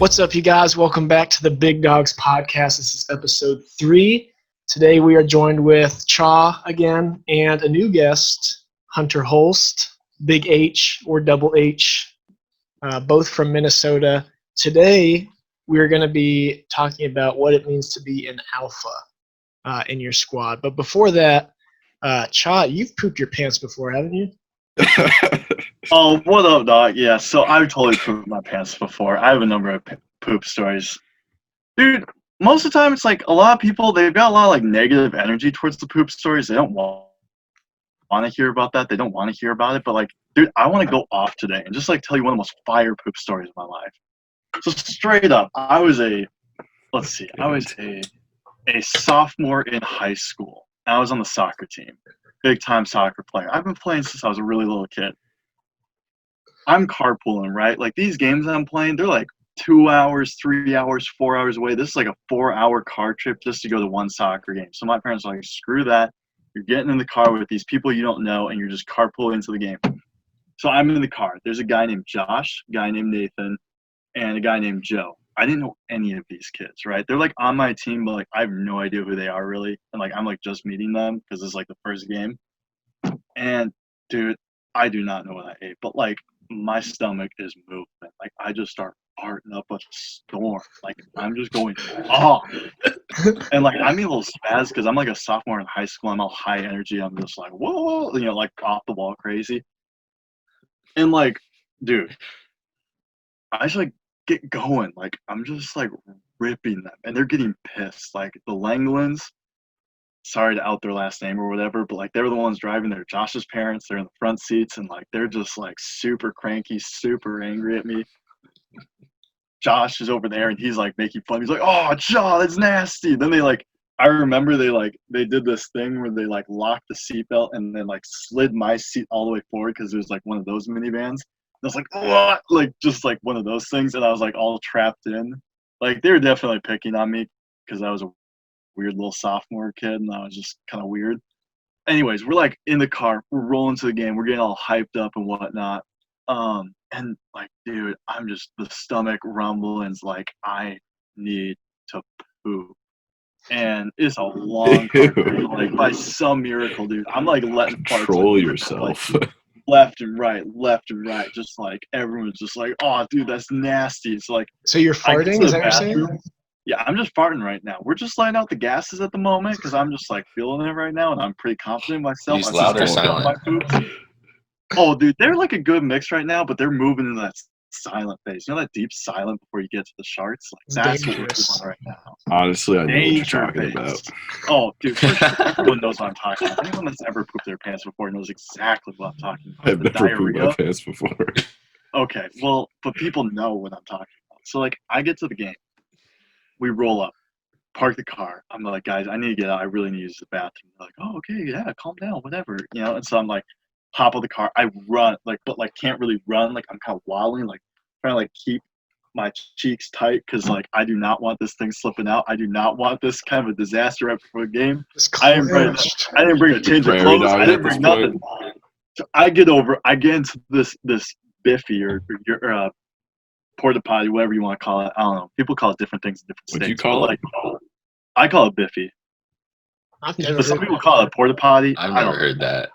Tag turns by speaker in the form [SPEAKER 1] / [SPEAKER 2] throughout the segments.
[SPEAKER 1] What's up, you guys? Welcome back to the Big Dogs podcast. This is episode 3. Today we are joined with Chaw again and a new guest, Hunter Holst, Big H or Double H, both from Minnesota. Today we are going to be talking about what it means to be an alpha in your squad. But before that, Chaw, you've pooped your pants before, haven't you?
[SPEAKER 2] Oh, what up, dog? Yeah, so I've totally pooped my pants before. I have a number of poop stories. Dude, most of the time it's like a lot of people, they've got a lot of like negative energy towards the poop stories. They don't want to hear about that. They don't want to hear about it. But like, dude, I want to go off today and just like tell you one of the most fire poop stories of my life. So straight up, I was a sophomore in high school. I was on the soccer team. Big time soccer player. I've been playing since I was a really little kid. I'm carpooling, right? Like these games I'm playing, they're like 2 hours, 3 hours, 4 hours away. This is like a 4-hour car trip just to go to one soccer game. So my parents are like, screw that. You're getting in the car with these people you don't know and you're just carpooling to the game. So I'm in the car. There's a guy named Josh, a guy named Nathan, and a guy named Joe. I didn't know any of these kids, right? They're like on my team, but like I have no idea who they are really. And like I'm like just meeting them because it's like the first game. And dude, I do not know what I ate, but like my stomach is moving. Like I just start farting up a storm. Like I'm just going off. And like I'm a little spaz because I'm like a sophomore in high school. I'm all high energy. I'm just like, whoa, like off the wall crazy. And like, dude, I just like get going. Like I'm just like ripping them. And they're getting pissed. Like the Langlands, sorry to out their last name or whatever, but like they were the ones driving. They're Josh's parents. They're in the front seats and like they're just like super cranky, super angry at me. Josh is over there and he's like making fun. He's like, "Oh, Josh, that's nasty." Then I remember they did this thing where they like locked the seatbelt and then like slid my seat all the way forward because it was like one of those minivans. I was like, "What?" Like just like one of those things, and I was like all trapped in. Like they were definitely picking on me because I was a weird little sophomore kid and I was just kind of weird. Anyways, we're like in the car, we're rolling to the game, we're getting all hyped up and whatnot. And like, dude, I'm just the stomach rumblings like I need to poop. And it's a long car. Like by some miracle, dude, I'm like letting farts
[SPEAKER 3] Control
[SPEAKER 2] like,
[SPEAKER 3] yourself.
[SPEAKER 2] Like, left and right, just like everyone's just like, "Oh, dude, that's nasty." It's like,
[SPEAKER 1] So you're farting? Is that what you're saying?
[SPEAKER 2] Yeah, I'm just farting right now. We're just letting out the gases at the moment because I'm just like feeling it right now, and I'm pretty confident in myself.
[SPEAKER 4] Use loud or silent?
[SPEAKER 2] Oh, dude, they're like a good mix right now, but they're moving into that silent phase. You know that deep silent before you get to the sharks? Like that's what we're doing right now.
[SPEAKER 3] Honestly, I know what you're talking about.
[SPEAKER 2] Oh, dude, for sure. Everyone knows what I'm talking about. Anyone that's ever pooped their pants before knows exactly what I'm talking about.
[SPEAKER 3] I've never pooped my pants before.
[SPEAKER 2] Okay, well, but people know what I'm talking about. So like, I get to the game. We roll up, park the car. I'm like, "Guys, I need to get out. I really need to use the bathroom." They're like, "Oh, okay, yeah, calm down, whatever." And so I'm like, hop on the car. I run, but can't really run. Like I'm kind of wobbling, like trying to like keep my cheeks tight because like I do not want this thing slipping out. I do not want this kind of a disaster right before the game. I didn't bring a change of clothes. I didn't bring nothing. So I get into this biffy or your porta potty, whatever you want to call it. I don't know. People call it different things in different states.
[SPEAKER 3] What'd you call it?
[SPEAKER 2] I call it biffy. But some people call it porta potty.
[SPEAKER 4] I've never heard that.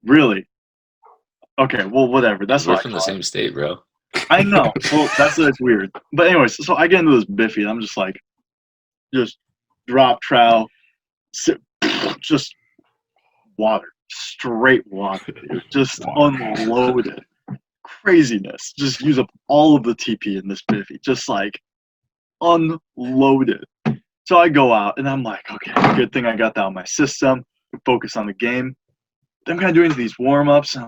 [SPEAKER 2] Really? Okay, well, whatever. That's
[SPEAKER 4] We're
[SPEAKER 2] what
[SPEAKER 4] from the same state, bro.
[SPEAKER 2] I know. Well, that's weird. But anyways, so I get into this biffy, and I'm just like, just drop trowel, just water, straight water, dude. Just unloaded. Craziness. Just use up all of the TP in this biffy. Just like unloaded. So I go out, and I'm like, okay, good thing I got that out of my system. Focus on the game. Then I'm kind of doing these warm-ups, and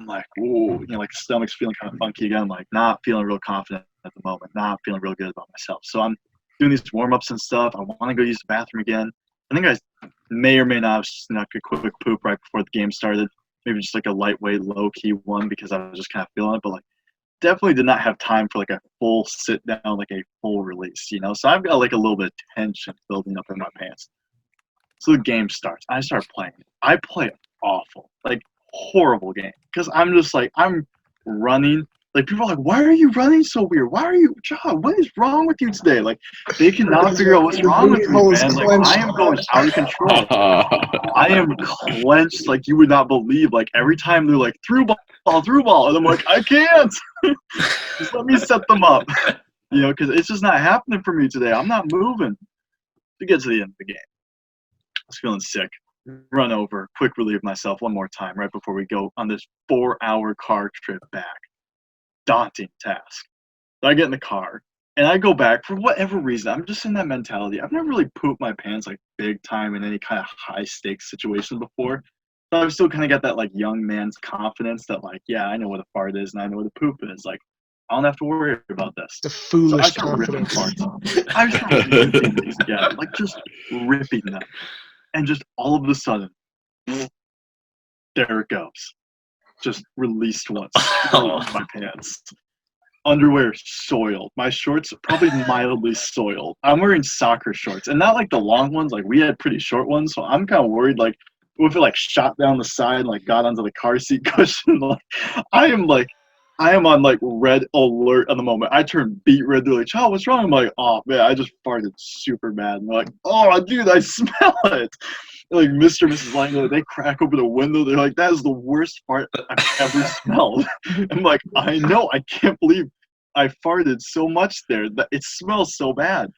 [SPEAKER 2] I'm like, ooh, like the stomach's feeling kind of funky again. I'm like, not feeling real confident at the moment, not feeling real good about myself. So I'm doing these warm-ups and stuff. I want to go use the bathroom again. I think I may or may not have snuck a quick poop right before the game started. Maybe just like a lightweight, low-key one because I was just kind of feeling it. But like, definitely did not have time for like a full sit-down, like a full release, So I've got like a little bit of tension building up in my pants. So the game starts. I start playing. I play awful, like horrible game because I'm just like I'm running Like, people are like, why are you running so weird? Why are you, Chaw, what is wrong with you today? Like, they cannot figure out what's wrong with me, man. Like, I am going out of control. I am clenched like you would not believe. Like, every time they're like, through ball. And I'm like, I can't. Just let me set them up. You know, because it's just not happening for me today. I'm not moving. To get to the end of the game, I was feeling sick. Run over, quick relieve myself one more time right before we go on this 4-hour car trip back. Daunting task. So I get in the car and I go back for whatever reason. I'm just in that mentality. I've never really pooped my pants like big time in any kind of high stakes situation before. So I've still kind of got that like young man's confidence that like, yeah, I know what a fart is and I know what a poop is. Like, I don't have to worry about this.
[SPEAKER 1] The foolish
[SPEAKER 2] So I start ripping
[SPEAKER 1] confidence.
[SPEAKER 2] farts. I start ripping these, yeah, like just ripping them. And just all of a sudden, there it goes. Just released once. My pants. Underwear soiled. My shorts probably mildly soiled. I'm wearing soccer shorts. And not like the long ones. Like, we had pretty short ones. So I'm kind of worried, like, if it, like, shot down the side and, like, got onto the car seat cushion. Like, I am on, like, red alert at the moment. I turn beet red. They're like, Chaw, what's wrong? I'm like, oh, man, I just farted super bad. And they're like, oh, dude, I smell it. Like, Mr. and Mrs. Langdon, they crack open the window. They're like, that is the worst fart I've ever smelled. I'm like, I know. I can't believe I farted so much there. That it smells so bad.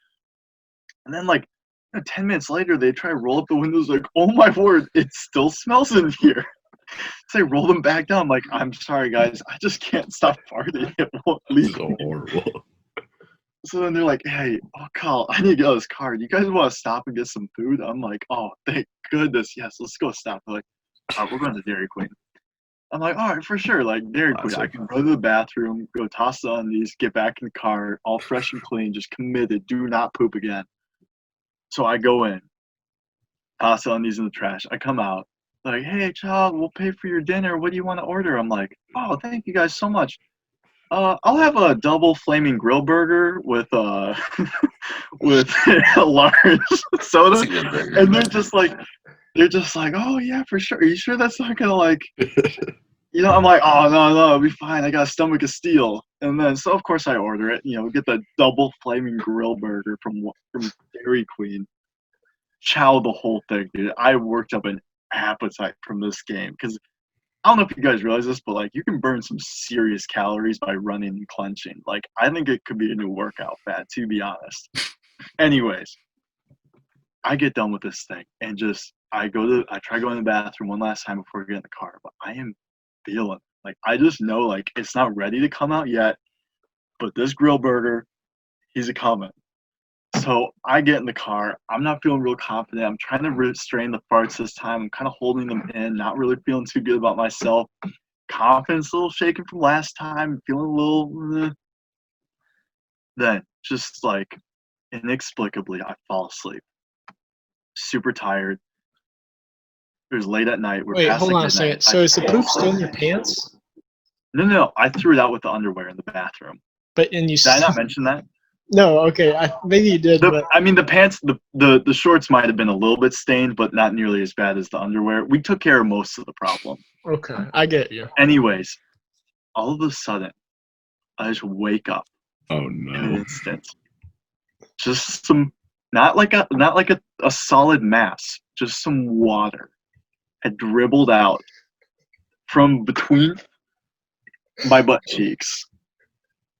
[SPEAKER 2] And then, like, 10 minutes later, they try to roll up the windows. Like, oh, my word, it still smells in here. So they roll them back down. I'm like, I'm sorry, guys. I just can't stop farting. It won't leave.
[SPEAKER 3] So horrible.
[SPEAKER 2] So then they're like, hey, oh, Kyle, I need to get out of this car. Do you guys want to stop and get some food? I'm like, oh, thank goodness. Yes, let's go stop. They're like, we're going to Dairy Queen. I'm like, all right, for sure. Like, Dairy Queen. I can run to the bathroom, go toss the undies, get back in the car, all fresh and clean, just committed. Do not poop again. So I go in, toss the undies in the trash. I come out. Like, hey, child, we'll pay for your dinner. What do you want to order? I'm like, oh, thank you guys so much. I'll have a double flaming grill burger with with a large soda.
[SPEAKER 4] That's a good burger.
[SPEAKER 2] And they're just like, oh yeah, for sure. Are you sure that's not gonna like, you know? I'm like, oh no, it'll be fine. I got a stomach of steel. And then so of course I order it. You know, get the double flaming grill burger from Dairy Queen. Chow the whole thing, dude. I worked up an appetite from this game because I don't know if you guys realize this, but like you can burn some serious calories by running and clenching. Like, I think it could be a new workout fad, to be honest. Anyways, I get done with this thing and just I try going to the bathroom one last time before I get in the car, but I am feeling like I just know like it's not ready to come out yet, but this grill burger, he's a coming. So I get in the car. I'm not feeling real confident. I'm trying to restrain the farts this time. I'm kind of holding them in, not really feeling too good about myself. Confidence a little shaken from last time, feeling a little. Then, just like inexplicably, I fall asleep. Super tired. It was late at night.
[SPEAKER 1] Wait, hold on a second. So is the poop still in your pants?
[SPEAKER 2] No. I threw it out with the underwear in the bathroom.
[SPEAKER 1] But and you.
[SPEAKER 2] Did I not mention that?
[SPEAKER 1] No, okay. Maybe you did. But
[SPEAKER 2] I mean, the pants, the shorts might have been a little bit stained, but not nearly as bad as the underwear. We took care of most of the problem.
[SPEAKER 1] okay, I get you.
[SPEAKER 2] Anyways, all of a sudden, I just wake up
[SPEAKER 3] Oh
[SPEAKER 2] in an
[SPEAKER 3] no.
[SPEAKER 2] instant. Just some, not like a solid mass, just some water had dribbled out from between my butt cheeks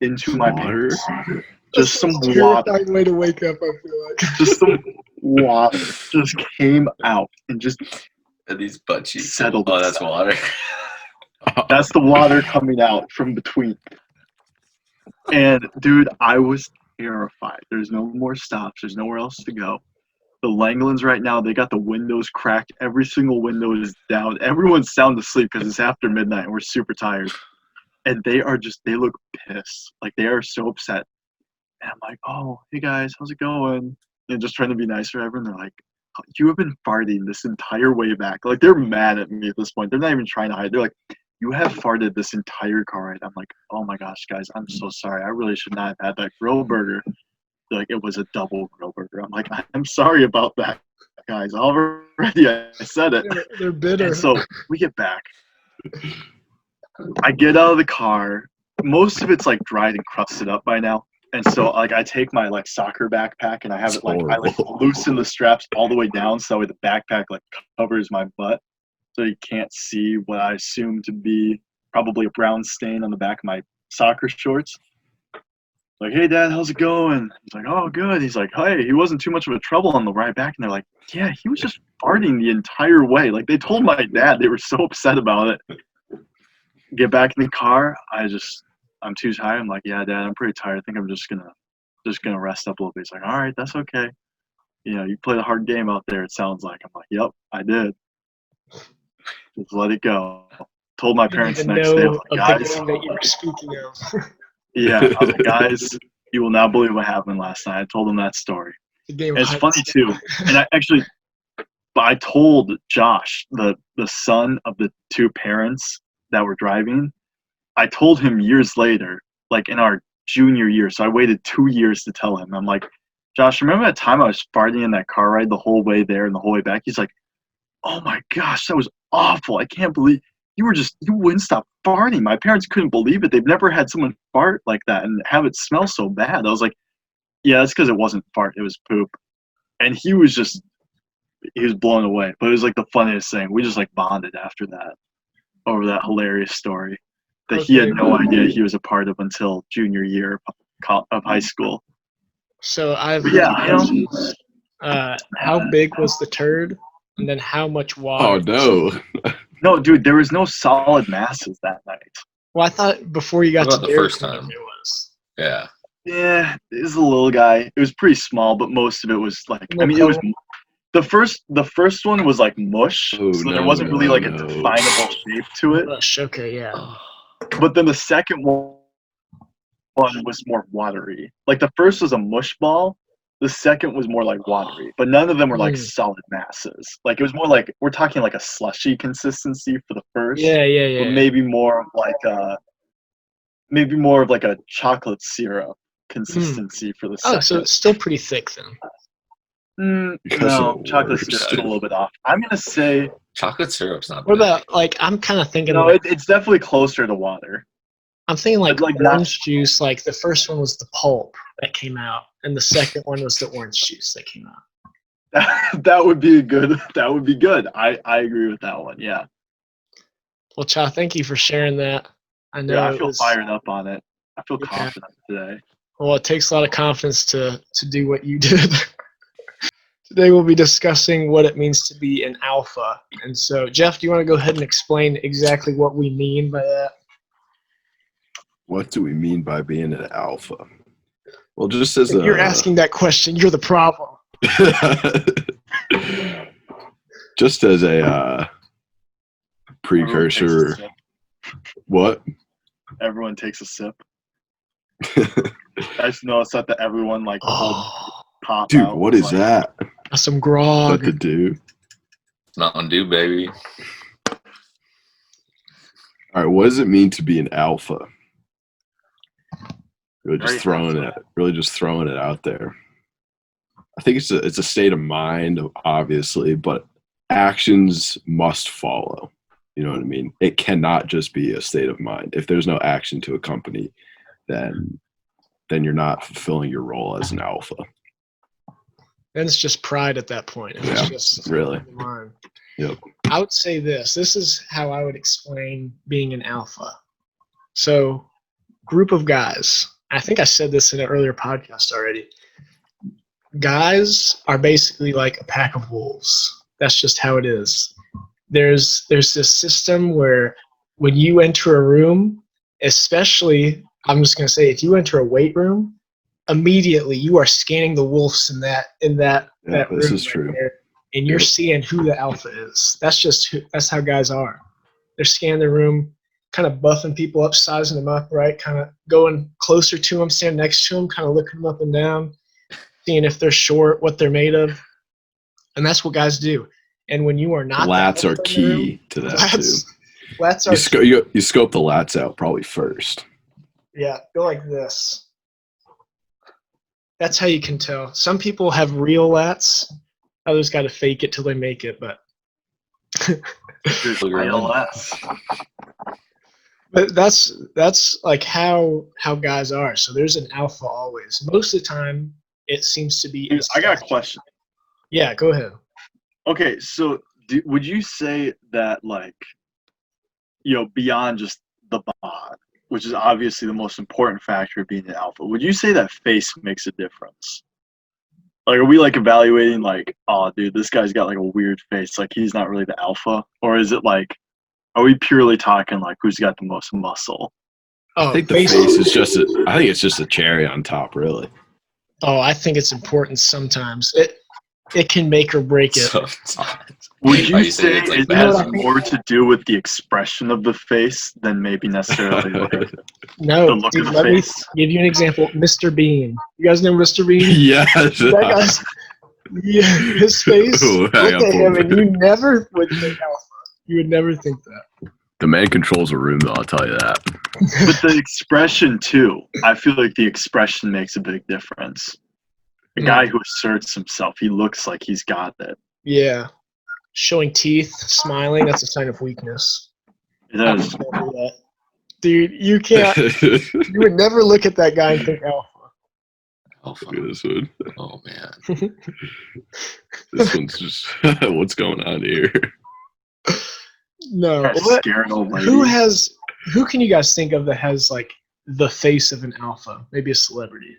[SPEAKER 2] into my
[SPEAKER 3] Water?
[SPEAKER 2] pants. Just some
[SPEAKER 1] That's a
[SPEAKER 2] water.
[SPEAKER 1] terrifying way to wake up, I feel like.
[SPEAKER 2] Just some water just came out and just
[SPEAKER 4] And these butt cheeks.
[SPEAKER 2] settled.
[SPEAKER 4] Oh, that's water.
[SPEAKER 2] That's the water coming out from between. And dude, I was terrified. There's no more stops. There's nowhere else to go. The Langlands right now, they got the windows cracked. Every single window is down. Everyone's sound asleep because it's after midnight and we're super tired. And they look pissed. Like, they are so upset. And I'm like, oh, hey guys, how's it going? And just trying to be nice to everyone. They're like, you have been farting this entire way back. Like, they're mad at me at this point. They're not even trying to hide. They're like, you have farted this entire car ride. I'm like, oh my gosh, guys, I'm so sorry. I really should not have had that grill burger. They're like, it was a double grill burger. I'm like, I'm sorry about that, guys. Already I said it.
[SPEAKER 1] They're bitter.
[SPEAKER 2] And so we get back. I get out of the car. most of it's like dried and crusted up by now. And so like I take my like soccer backpack and I have
[SPEAKER 3] It's
[SPEAKER 2] it like I like
[SPEAKER 3] horrible.
[SPEAKER 2] loosen the straps all the way down so that way the backpack like covers my butt so you can't see what I assume to be probably a brown stain on the back of my soccer shorts. Like, hey dad, how's it going? He's like, oh good. He's like, hey, he wasn't too much of a trouble on the ride back. And they're like, yeah, he was just farting the entire way. Like they told my dad, they were so upset about it. Get back in the car, I'm too tired. I'm like, yeah, Dad, I'm pretty tired. I think I'm just gonna rest up a little bit. He's like, all right, that's okay. You played a hard game out there. It sounds like. I'm like, yep, I did. Just let it go. Told my
[SPEAKER 1] I didn't
[SPEAKER 2] parents the
[SPEAKER 1] even
[SPEAKER 2] next day. I
[SPEAKER 1] know
[SPEAKER 2] was
[SPEAKER 1] of
[SPEAKER 2] like,
[SPEAKER 1] the
[SPEAKER 2] guys,
[SPEAKER 1] game that you were speaking of.
[SPEAKER 2] yeah, I was like, guys, you will not believe what happened last night. I told them that story.
[SPEAKER 1] The game
[SPEAKER 2] And
[SPEAKER 1] of
[SPEAKER 2] it's
[SPEAKER 1] hide
[SPEAKER 2] funny
[SPEAKER 1] and
[SPEAKER 2] too.
[SPEAKER 1] seek.
[SPEAKER 2] And I told Josh, the son of the two parents that were driving. I told him years later, like in our junior year. So I waited 2 years to tell him. I'm like, Josh, remember that time I was farting in that car ride the whole way there and the whole way back? He's like, oh my gosh, that was awful. I can't believe you wouldn't stop farting. My parents couldn't believe it. They've never had someone fart like that and have it smell so bad. I was like, yeah, that's because it wasn't fart. It was poop. And he was blown away. But it was like the funniest thing. We just like bonded after that over that hilarious story that he had no idea he was a part of until junior year of high school.
[SPEAKER 1] So I have
[SPEAKER 2] Yeah,
[SPEAKER 1] questions. How big was the turd? And then how much water?
[SPEAKER 3] Oh no!
[SPEAKER 2] No, dude, there was no solid masses that night.
[SPEAKER 1] Well, I thought before you got
[SPEAKER 4] What
[SPEAKER 1] to
[SPEAKER 4] about the
[SPEAKER 1] Dairy
[SPEAKER 4] first
[SPEAKER 1] Queen
[SPEAKER 4] time?
[SPEAKER 1] it was.
[SPEAKER 4] Yeah.
[SPEAKER 2] Yeah, it was a little guy. It was pretty small, but most of it was like
[SPEAKER 1] No
[SPEAKER 2] it was
[SPEAKER 1] color.
[SPEAKER 2] the first one was like mush,
[SPEAKER 3] Oh,
[SPEAKER 2] so there
[SPEAKER 3] no,
[SPEAKER 2] wasn't really like a
[SPEAKER 3] no.
[SPEAKER 2] definable shape to it.
[SPEAKER 1] Rush. Okay, yeah.
[SPEAKER 2] But then the second one was more watery. Like the first was a mush ball. The second was more like watery, but none of them were like solid masses. Like it was more like we're talking like a slushy consistency for the first,
[SPEAKER 1] Yeah.
[SPEAKER 2] but maybe more of like a chocolate syrup consistency for the second.
[SPEAKER 1] Oh, so it's still pretty thick then.
[SPEAKER 3] Because
[SPEAKER 2] No,
[SPEAKER 3] of the
[SPEAKER 2] chocolate
[SPEAKER 3] worst.
[SPEAKER 2] syrup's a little bit off. I'm gonna say
[SPEAKER 4] Chocolate syrup's not
[SPEAKER 1] What
[SPEAKER 4] bad.
[SPEAKER 1] about like I'm kind of thinking
[SPEAKER 2] no.
[SPEAKER 1] like
[SPEAKER 2] It's definitely closer to water.
[SPEAKER 1] I'm thinking like
[SPEAKER 2] like not-
[SPEAKER 1] orange juice. Like the first one was the pulp that came out, and the second one was the orange juice that came out.
[SPEAKER 2] That would be good. That would be good. I agree with that one. Yeah.
[SPEAKER 1] Well, Chaw, thank you for sharing that. I know
[SPEAKER 2] Yeah, I
[SPEAKER 1] it
[SPEAKER 2] feel
[SPEAKER 1] was,
[SPEAKER 2] fired up on it. I feel
[SPEAKER 1] Yeah.
[SPEAKER 2] confident today.
[SPEAKER 1] Well, it takes a lot of confidence to do what you did. Today we'll be discussing what it means to be an alpha. And so, Jeff, do you want to go ahead and explain exactly what we mean by that?
[SPEAKER 3] What do we mean by being an alpha? Well, just as
[SPEAKER 1] If you're asking that question, you're the problem.
[SPEAKER 3] just as a
[SPEAKER 2] Everyone
[SPEAKER 3] precursor.
[SPEAKER 2] takes a sip.
[SPEAKER 3] What?
[SPEAKER 2] Everyone takes a sip. I just noticed that everyone like the whole
[SPEAKER 1] Oh,
[SPEAKER 2] pop
[SPEAKER 3] Dude,
[SPEAKER 2] out
[SPEAKER 3] what
[SPEAKER 2] was
[SPEAKER 3] is
[SPEAKER 2] like,
[SPEAKER 3] that?
[SPEAKER 1] some
[SPEAKER 3] Is
[SPEAKER 1] grog.
[SPEAKER 3] that the dude?
[SPEAKER 4] Mountain Dew, baby.
[SPEAKER 3] All right, what does it mean to be an alpha? Really
[SPEAKER 2] Very
[SPEAKER 3] just throwing it out there. I think it's a state of mind, obviously, but actions must follow. You know what I mean? It cannot just be a state of mind. If there's no action to accompany, then you're not fulfilling your role as an alpha.
[SPEAKER 1] Then it's just pride at that point. It's
[SPEAKER 3] Yeah,
[SPEAKER 1] just
[SPEAKER 3] really.
[SPEAKER 1] mine.
[SPEAKER 3] Yep.
[SPEAKER 1] I would say this. This is how I would explain being an alpha. So, group of guys. I think I said this in an earlier podcast already. Guys are basically like a pack of wolves. That's just how it is. There's this system where when you enter a room, especially, I'm just going to say, if you enter a weight room, immediately you are scanning the wolves in that
[SPEAKER 3] Yeah,
[SPEAKER 1] room.
[SPEAKER 3] this is true.
[SPEAKER 1] There, and you're
[SPEAKER 3] Yep.
[SPEAKER 1] seeing who the alpha is. That's how guys are. They're scanning the room, kind of buffing people up, sizing them up, right? Kind of going closer to them, standing next to them, kind of looking them up and down, seeing if they're short, what they're made of. And that's what guys do. And when you are not,
[SPEAKER 3] Lats
[SPEAKER 1] the
[SPEAKER 3] are
[SPEAKER 1] alpha in the room,
[SPEAKER 3] key to that too.
[SPEAKER 1] lats are
[SPEAKER 3] You scope the lats out probably first.
[SPEAKER 1] Yeah, go like this. That's how you can tell. Some people have real lats. Others got to fake it till they make it. But
[SPEAKER 2] ILS.
[SPEAKER 1] But that's like how guys are. So there's an alpha always. Most of the time, it seems to be.
[SPEAKER 2] Dude, I got a question.
[SPEAKER 1] Yeah, go ahead.
[SPEAKER 2] Okay, so would you say that, like, beyond just the bond, which is obviously the most important factor of being an alpha, would you say that face makes a difference? Like, are we, like, evaluating, like, oh, dude, this guy's got, like, a weird face, like, he's not really the alpha? Or is it, like, are we purely talking, like, who's got the most muscle?
[SPEAKER 3] I think the face is just I think it's just a cherry on top, really.
[SPEAKER 1] Oh, I think it's important sometimes. It can make or break it.
[SPEAKER 2] Would you
[SPEAKER 4] Are you
[SPEAKER 2] say
[SPEAKER 4] saying it's like
[SPEAKER 2] it
[SPEAKER 4] bad?
[SPEAKER 2] has more to do with the expression of the face than maybe necessarily like, the
[SPEAKER 1] No,
[SPEAKER 2] look
[SPEAKER 1] dude,
[SPEAKER 2] of the
[SPEAKER 1] let me
[SPEAKER 2] face?
[SPEAKER 1] give you an example. Mr. Bean. You guys know Mr. Bean?
[SPEAKER 3] Yes.
[SPEAKER 1] That guy's, yeah, his face.
[SPEAKER 3] Oh,
[SPEAKER 1] Look
[SPEAKER 3] hang
[SPEAKER 1] at
[SPEAKER 3] on,
[SPEAKER 1] him, and
[SPEAKER 3] Paul.
[SPEAKER 1] you never would think alpha. You would never think that.
[SPEAKER 3] The man controls a room, though, I'll tell you that.
[SPEAKER 2] But the expression too. I feel like the expression makes a big difference. A guy who asserts himself, he looks like he's got it.
[SPEAKER 1] Yeah. Showing teeth, smiling, that's a sign of weakness.
[SPEAKER 2] It is.
[SPEAKER 1] Don't do that. Dude, you can't. You would never look at that guy and think alpha.
[SPEAKER 4] Alpha.
[SPEAKER 3] Look at this one.
[SPEAKER 4] Oh man.
[SPEAKER 3] This one's just what's going on here?
[SPEAKER 1] No.
[SPEAKER 2] That
[SPEAKER 1] What,
[SPEAKER 2] scaring old lady.
[SPEAKER 1] who can you guys think of that has like the face of an alpha? Maybe a celebrity.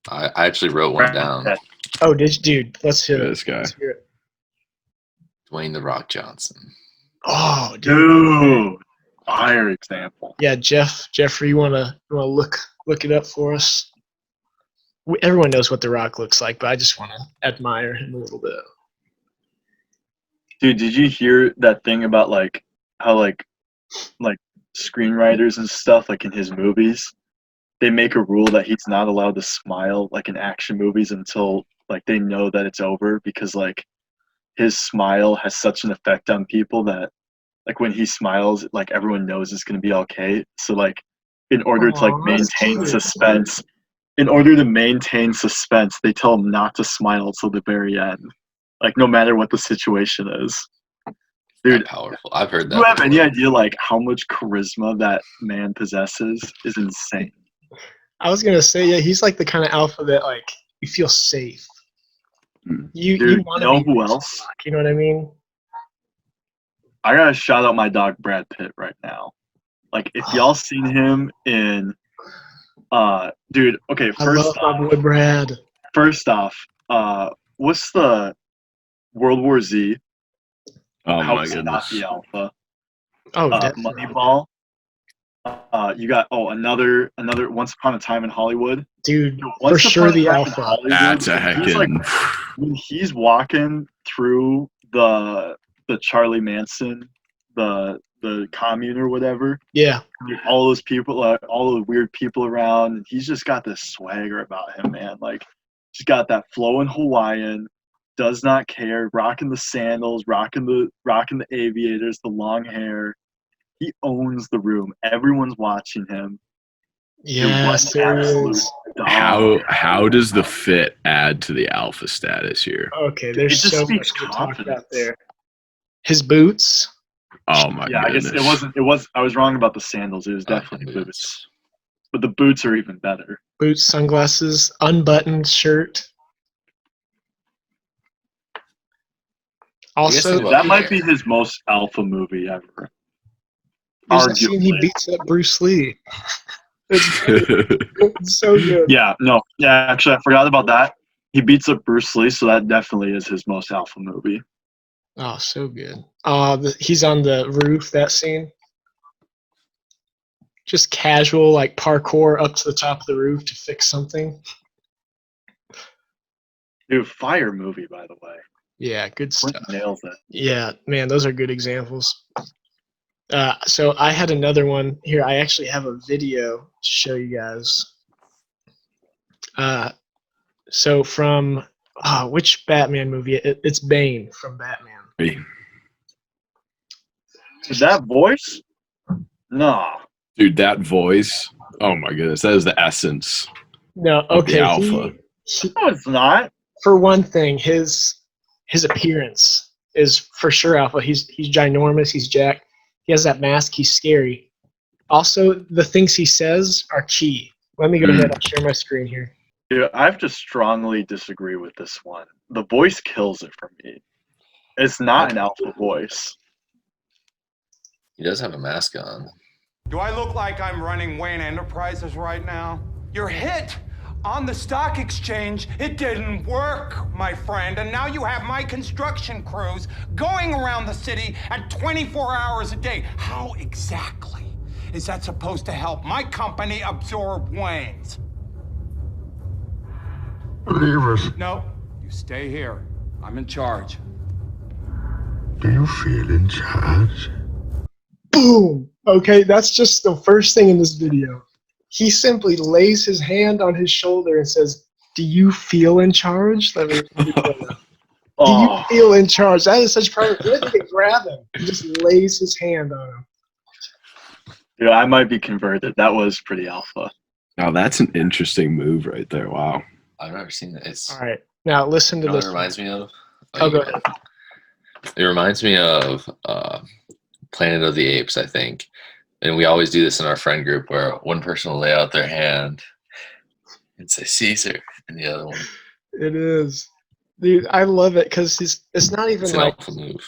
[SPEAKER 4] I actually wrote one down.
[SPEAKER 1] Oh, dude, let's hear it.
[SPEAKER 3] This guy.
[SPEAKER 1] Let's hear it.
[SPEAKER 4] Dwayne the Rock Johnson.
[SPEAKER 1] Oh, dude.
[SPEAKER 2] Dude, fire example.
[SPEAKER 1] Yeah, Jeffrey, you wanna look it up for us? Everyone knows what The Rock looks like, but I just want to admire him a little bit.
[SPEAKER 2] Dude, did you hear that thing about like how like screenwriters and stuff, like in his movies, they make a rule that he's not allowed to smile like in action movies until like they know that it's over, because like his smile has such an effect on people that like when he smiles, like everyone knows it's gonna be okay. So like in order to like
[SPEAKER 1] Aw, that's
[SPEAKER 2] maintain
[SPEAKER 1] cute.
[SPEAKER 2] suspense, they tell him not to smile till the very end. Like no matter what the situation is. Dude,
[SPEAKER 4] That powerful. I've heard that.
[SPEAKER 2] do you have
[SPEAKER 4] before.
[SPEAKER 2] any idea like how much charisma that man possesses? Is insane.
[SPEAKER 1] I was gonna say, yeah, he's like the kind of alpha that like you feel safe. You
[SPEAKER 2] Dude,
[SPEAKER 1] want
[SPEAKER 2] you
[SPEAKER 1] to
[SPEAKER 2] know
[SPEAKER 1] be
[SPEAKER 2] who
[SPEAKER 1] next to
[SPEAKER 2] else?
[SPEAKER 1] Rock, you know what I mean?
[SPEAKER 2] I gotta shout out my dog Brad Pitt right now. Like if y'all seen him in dude, okay,
[SPEAKER 1] I love my boy Brad.
[SPEAKER 2] first off, what's the World War Z?
[SPEAKER 3] Oh
[SPEAKER 2] How
[SPEAKER 3] my
[SPEAKER 2] is he not
[SPEAKER 3] goodness.
[SPEAKER 2] the alpha?
[SPEAKER 1] Oh, definitely.
[SPEAKER 2] Moneyball. You got another Once Upon a Time in Hollywood.
[SPEAKER 1] Dude,
[SPEAKER 2] Dude,
[SPEAKER 1] for
[SPEAKER 2] Once
[SPEAKER 1] sure
[SPEAKER 2] Upon a
[SPEAKER 1] the
[SPEAKER 2] Time in
[SPEAKER 1] alpha.
[SPEAKER 2] Hollywood,
[SPEAKER 3] That's a
[SPEAKER 2] he's like
[SPEAKER 3] heckin'.
[SPEAKER 2] when he's walking through the Charlie Manson, the commune or whatever,
[SPEAKER 1] Yeah.
[SPEAKER 2] all those people, all the weird people around, and he's just got this swagger about him, man. Like he's got that flowing Hawaiian, does not care, rocking the sandals, rocking the aviators, the long hair. He owns the room. Everyone's watching him.
[SPEAKER 1] Yes,
[SPEAKER 2] Dude, what
[SPEAKER 1] there
[SPEAKER 2] an
[SPEAKER 1] he
[SPEAKER 2] absolute
[SPEAKER 1] is.
[SPEAKER 2] dog.
[SPEAKER 3] How does the fit add to the alpha status here?
[SPEAKER 1] Okay,
[SPEAKER 2] It
[SPEAKER 1] there's
[SPEAKER 2] just
[SPEAKER 1] so
[SPEAKER 2] speaks
[SPEAKER 1] much to talk
[SPEAKER 2] confidence.
[SPEAKER 1] about there. His boots.
[SPEAKER 3] Oh my
[SPEAKER 2] Yeah,
[SPEAKER 3] goodness.
[SPEAKER 2] I guess it was. I was wrong about the sandals. It was definitely boots. But the boots are even better.
[SPEAKER 1] Boots, sunglasses, unbuttoned shirt.
[SPEAKER 4] guys
[SPEAKER 1] Also,
[SPEAKER 4] think about
[SPEAKER 2] That might
[SPEAKER 4] hair?
[SPEAKER 2] be his most alpha movie ever.
[SPEAKER 1] there's a scene he
[SPEAKER 2] Arguably.
[SPEAKER 1] beats up Bruce Lee. It's great. It's so good.
[SPEAKER 2] Yeah, no. Yeah, actually, I forgot about that. He beats up Bruce Lee, so that definitely is his most alpha movie.
[SPEAKER 1] Oh, so good. He's on the roof, that scene. Just casual, like parkour up to the top of the roof to fix something.
[SPEAKER 2] Dude, fire movie, by the way.
[SPEAKER 1] Yeah, good
[SPEAKER 2] Clint
[SPEAKER 1] stuff.
[SPEAKER 2] nails it.
[SPEAKER 1] Yeah, man, those are good examples. So I had another one here. I actually have a video to show you guys. So from which Batman movie? It's Bane from Batman.
[SPEAKER 2] Is that voice? Nah.
[SPEAKER 3] Dude, that voice. Oh my goodness. That is the essence
[SPEAKER 1] No,
[SPEAKER 3] of the
[SPEAKER 1] okay.
[SPEAKER 3] alpha.
[SPEAKER 2] No, it's not.
[SPEAKER 1] For one thing, his appearance is for sure alpha. He's ginormous. He's jacked. He has that mask. He's scary. Also, the things he says are key. Let me go ahead. I'll share my screen here.
[SPEAKER 2] Dude, I have to strongly disagree with this one. The voice kills it for me. It's not an alpha voice.
[SPEAKER 4] He does have a mask on.
[SPEAKER 5] Do I look like I'm running Wayne Enterprises right now? Your hit on the stock exchange, it didn't work, my friend. And now you have my construction crews going around the city at 24 hours a day. How exactly is that supposed to help my company absorb Wayne's?
[SPEAKER 6] Leave us.
[SPEAKER 5] No, you stay here. I'm in charge.
[SPEAKER 6] Do you feel in charge?
[SPEAKER 1] Boom! Okay, that's just the first thing in this video. He simply lays his hand on his shoulder and says, "Do you feel in charge?" Let me play that. Do you feel in charge? That is such power. He doesn't even grab him. He just lays his hand on him.
[SPEAKER 2] Dude, I might be converted. That was pretty alpha.
[SPEAKER 3] Now that's an interesting move right there. Wow.
[SPEAKER 4] I've never seen it. It's
[SPEAKER 1] All right, now listen to
[SPEAKER 4] you know what
[SPEAKER 1] this.
[SPEAKER 4] it reminds me of?
[SPEAKER 1] Oh, go ahead.
[SPEAKER 4] It reminds me of Planet of the Apes, I think. And we always do this in our friend group where one person will lay out their hand and say Caesar, and the other one.
[SPEAKER 1] It is, dude. I love it because it's not even
[SPEAKER 4] It's an
[SPEAKER 1] like
[SPEAKER 4] alpha move.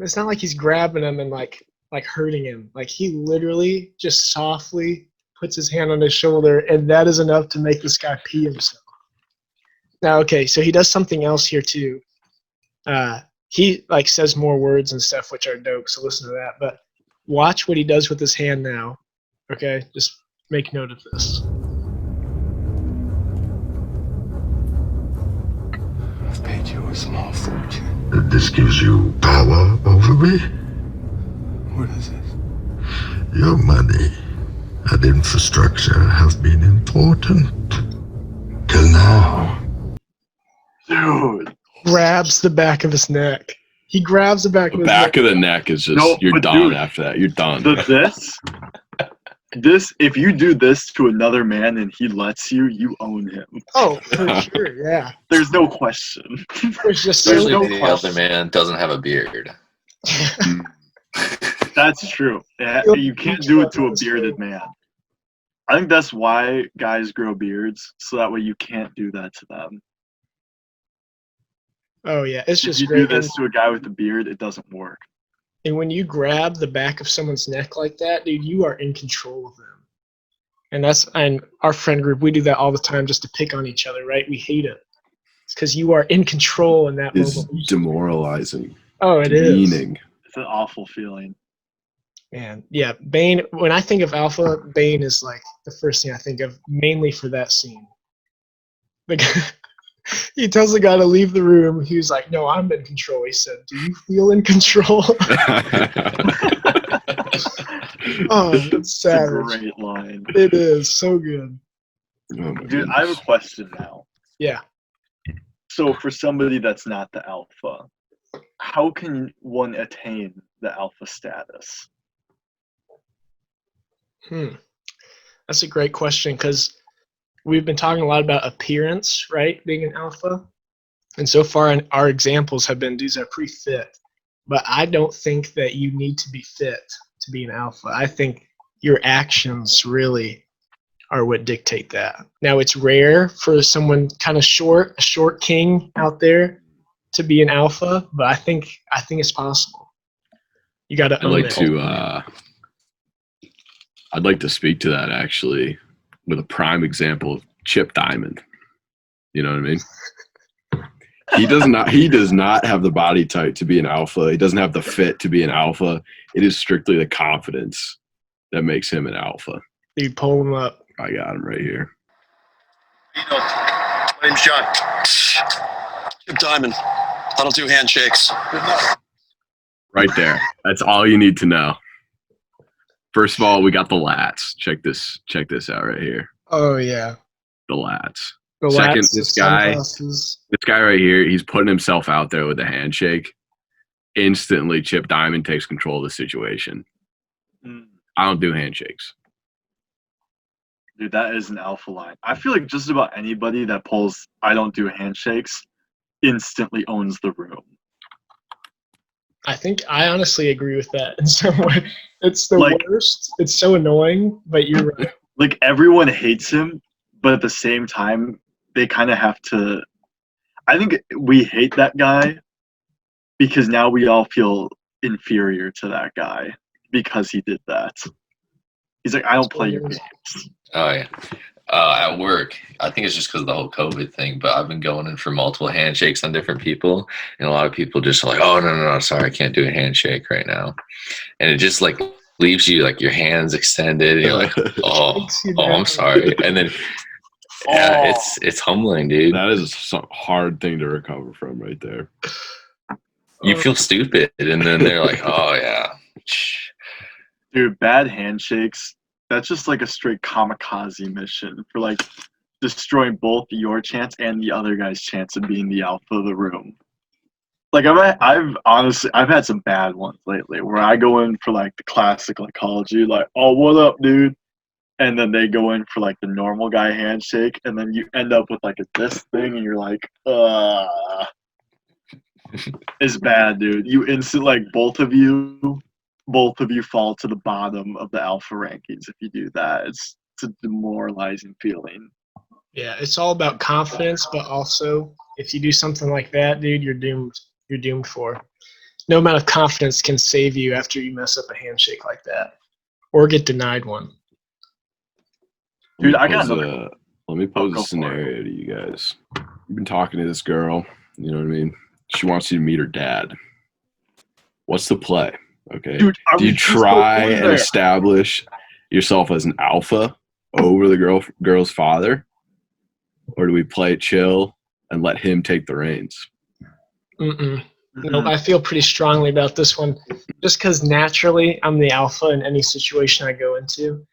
[SPEAKER 1] it's not like he's grabbing him and like hurting him. Like he literally just softly puts his hand on his shoulder, and that is enough to make this guy pee himself. Now, okay, so he does something else here too. He like says more words and stuff, which are dope. So listen to that. But watch what he does with his hand now. Okay, just make note of this.
[SPEAKER 5] I've paid you a small fortune.
[SPEAKER 6] This gives you power over me?
[SPEAKER 5] What is this?
[SPEAKER 6] Your money and infrastructure have been important. Till now.
[SPEAKER 2] Dude.
[SPEAKER 1] Grabs the back of his neck. He grabs the back of
[SPEAKER 3] The
[SPEAKER 1] his
[SPEAKER 3] back
[SPEAKER 1] neck.
[SPEAKER 3] of the neck is just
[SPEAKER 2] No,
[SPEAKER 3] you're
[SPEAKER 2] but
[SPEAKER 3] done
[SPEAKER 2] dude,
[SPEAKER 3] after that. You're done.
[SPEAKER 2] This, if you do this to another man and he lets you, you own him.
[SPEAKER 1] Oh, for sure, yeah.
[SPEAKER 2] There's no question.
[SPEAKER 1] There's just
[SPEAKER 4] Especially
[SPEAKER 2] no
[SPEAKER 4] if the
[SPEAKER 2] question.
[SPEAKER 4] other man doesn't have a beard.
[SPEAKER 2] That's true. Yeah, you can't do it to a bearded man. I think that's why guys grow beards, so that way you can't do that to them.
[SPEAKER 1] Oh yeah, it's
[SPEAKER 2] If
[SPEAKER 1] just
[SPEAKER 2] you
[SPEAKER 1] great.
[SPEAKER 2] do this to a guy with a beard, it doesn't work.
[SPEAKER 1] And when you grab the back of someone's neck like that, dude, you are in control of them. And our friend group, we do that all the time just to pick on each other, right? We hate it. It's because you are in control in that
[SPEAKER 3] It's
[SPEAKER 1] moment.
[SPEAKER 3] demoralizing.
[SPEAKER 1] Oh, it is.
[SPEAKER 3] Demeaning.
[SPEAKER 2] It's an awful feeling.
[SPEAKER 1] Man, yeah, Bane, when I think of Alpha, Bane is like the first thing I think of, mainly for that scene. Like, he tells the guy to leave the room. He was like, "No, I'm in control." He said, "Do you feel in control?" Oh, that's
[SPEAKER 2] It's a
[SPEAKER 1] savage.
[SPEAKER 2] great line.
[SPEAKER 1] It is so good.
[SPEAKER 3] Oh my
[SPEAKER 2] Dude, I have a
[SPEAKER 3] goodness.
[SPEAKER 2] question now.
[SPEAKER 1] Yeah.
[SPEAKER 2] So for somebody that's not the alpha, how can one attain the alpha status?
[SPEAKER 1] That's a great question because we've been talking a lot about appearance, right? Being an alpha. And so far, our examples have been dudes that are pretty fit. But I don't think that you need to be fit to be an alpha. I think your actions really are what dictate that. Now, it's rare for someone kind of short, a short king out there, to be an alpha, but I think it's possible. You got to own it.
[SPEAKER 3] I'd like to speak to that actually with a prime example of Chip Diamond. You know what I mean? He does not have the body type to be an alpha. He doesn't have the fit to be an alpha. It is strictly the confidence that makes him an alpha.
[SPEAKER 1] You pull him up.
[SPEAKER 3] I got him right here.
[SPEAKER 7] My name's John. Chip Diamond. I don't do handshakes.
[SPEAKER 3] Right there. That's all you need to know. First of all, we got the lats. Check this out right here.
[SPEAKER 1] Oh yeah.
[SPEAKER 3] The lats.
[SPEAKER 1] The
[SPEAKER 3] Second,
[SPEAKER 1] lats,
[SPEAKER 3] this
[SPEAKER 1] the
[SPEAKER 3] guy-
[SPEAKER 1] sunglasses.
[SPEAKER 3] This guy right here, he's putting himself out there with a handshake. Instantly, Chip Diamond takes control of the situation. I don't do handshakes.
[SPEAKER 2] Dude, that is an alpha line. I feel like just about anybody that pulls "I don't do handshakes" instantly owns the room.
[SPEAKER 1] I think I honestly agree with that in some way. It's the
[SPEAKER 2] Like-
[SPEAKER 1] worst. It's so annoying, but you're right.
[SPEAKER 2] Like, everyone hates him, but at the same time, they kind of have to. I think we hate that guy because now we all feel inferior to that guy because he did that. He's like, I don't play your games.
[SPEAKER 4] Oh yeah. At work, I think it's just because of the whole COVID thing, but I've been going in for multiple handshakes on different people, and a lot of people just are like, "Oh no, sorry, I can't do a handshake right now," and it just like leaves you like your hands extended, and you're like, "Oh,
[SPEAKER 1] Shakes you
[SPEAKER 4] I'm
[SPEAKER 1] down.
[SPEAKER 4] sorry," and then yeah, it's humbling, dude.
[SPEAKER 3] That is some hard thing to recover from right there.
[SPEAKER 4] You feel stupid, and then they're like, "Oh yeah."
[SPEAKER 2] Dude, bad handshakes. That's just like a straight kamikaze mission for like destroying both your chance and the other guy's chance of being the alpha of the room. Like I've honestly had some bad ones lately where I go in for like the classic psychology, like, "Oh, what up, dude?" And then they go in for like the normal guy handshake, and then you end up with like this thing, and you're like, it's bad, dude. You like both of you fall to the bottom of the alpha rankings if you do that. It's a demoralizing feeling.
[SPEAKER 1] Yeah, it's all about confidence, but also if you do something like that, dude, you're doomed. You're doomed for. No amount of confidence can save you after you mess up a handshake like that, or get denied one.
[SPEAKER 2] Dude,
[SPEAKER 3] Let
[SPEAKER 2] I
[SPEAKER 3] me
[SPEAKER 2] got
[SPEAKER 3] pose
[SPEAKER 2] another.
[SPEAKER 3] Let me pose
[SPEAKER 2] go
[SPEAKER 3] a
[SPEAKER 2] for
[SPEAKER 3] scenario to you guys. You've been talking to this girl, you know what I mean? She wants you to meet her dad. What's the play? Okay.
[SPEAKER 2] Dude,
[SPEAKER 3] Do you try and establish yourself as an alpha over the girl's father? Or do we play it chill and let him take the reins?
[SPEAKER 1] No, I feel pretty strongly about this one, just because naturally I'm the alpha in any situation I go into.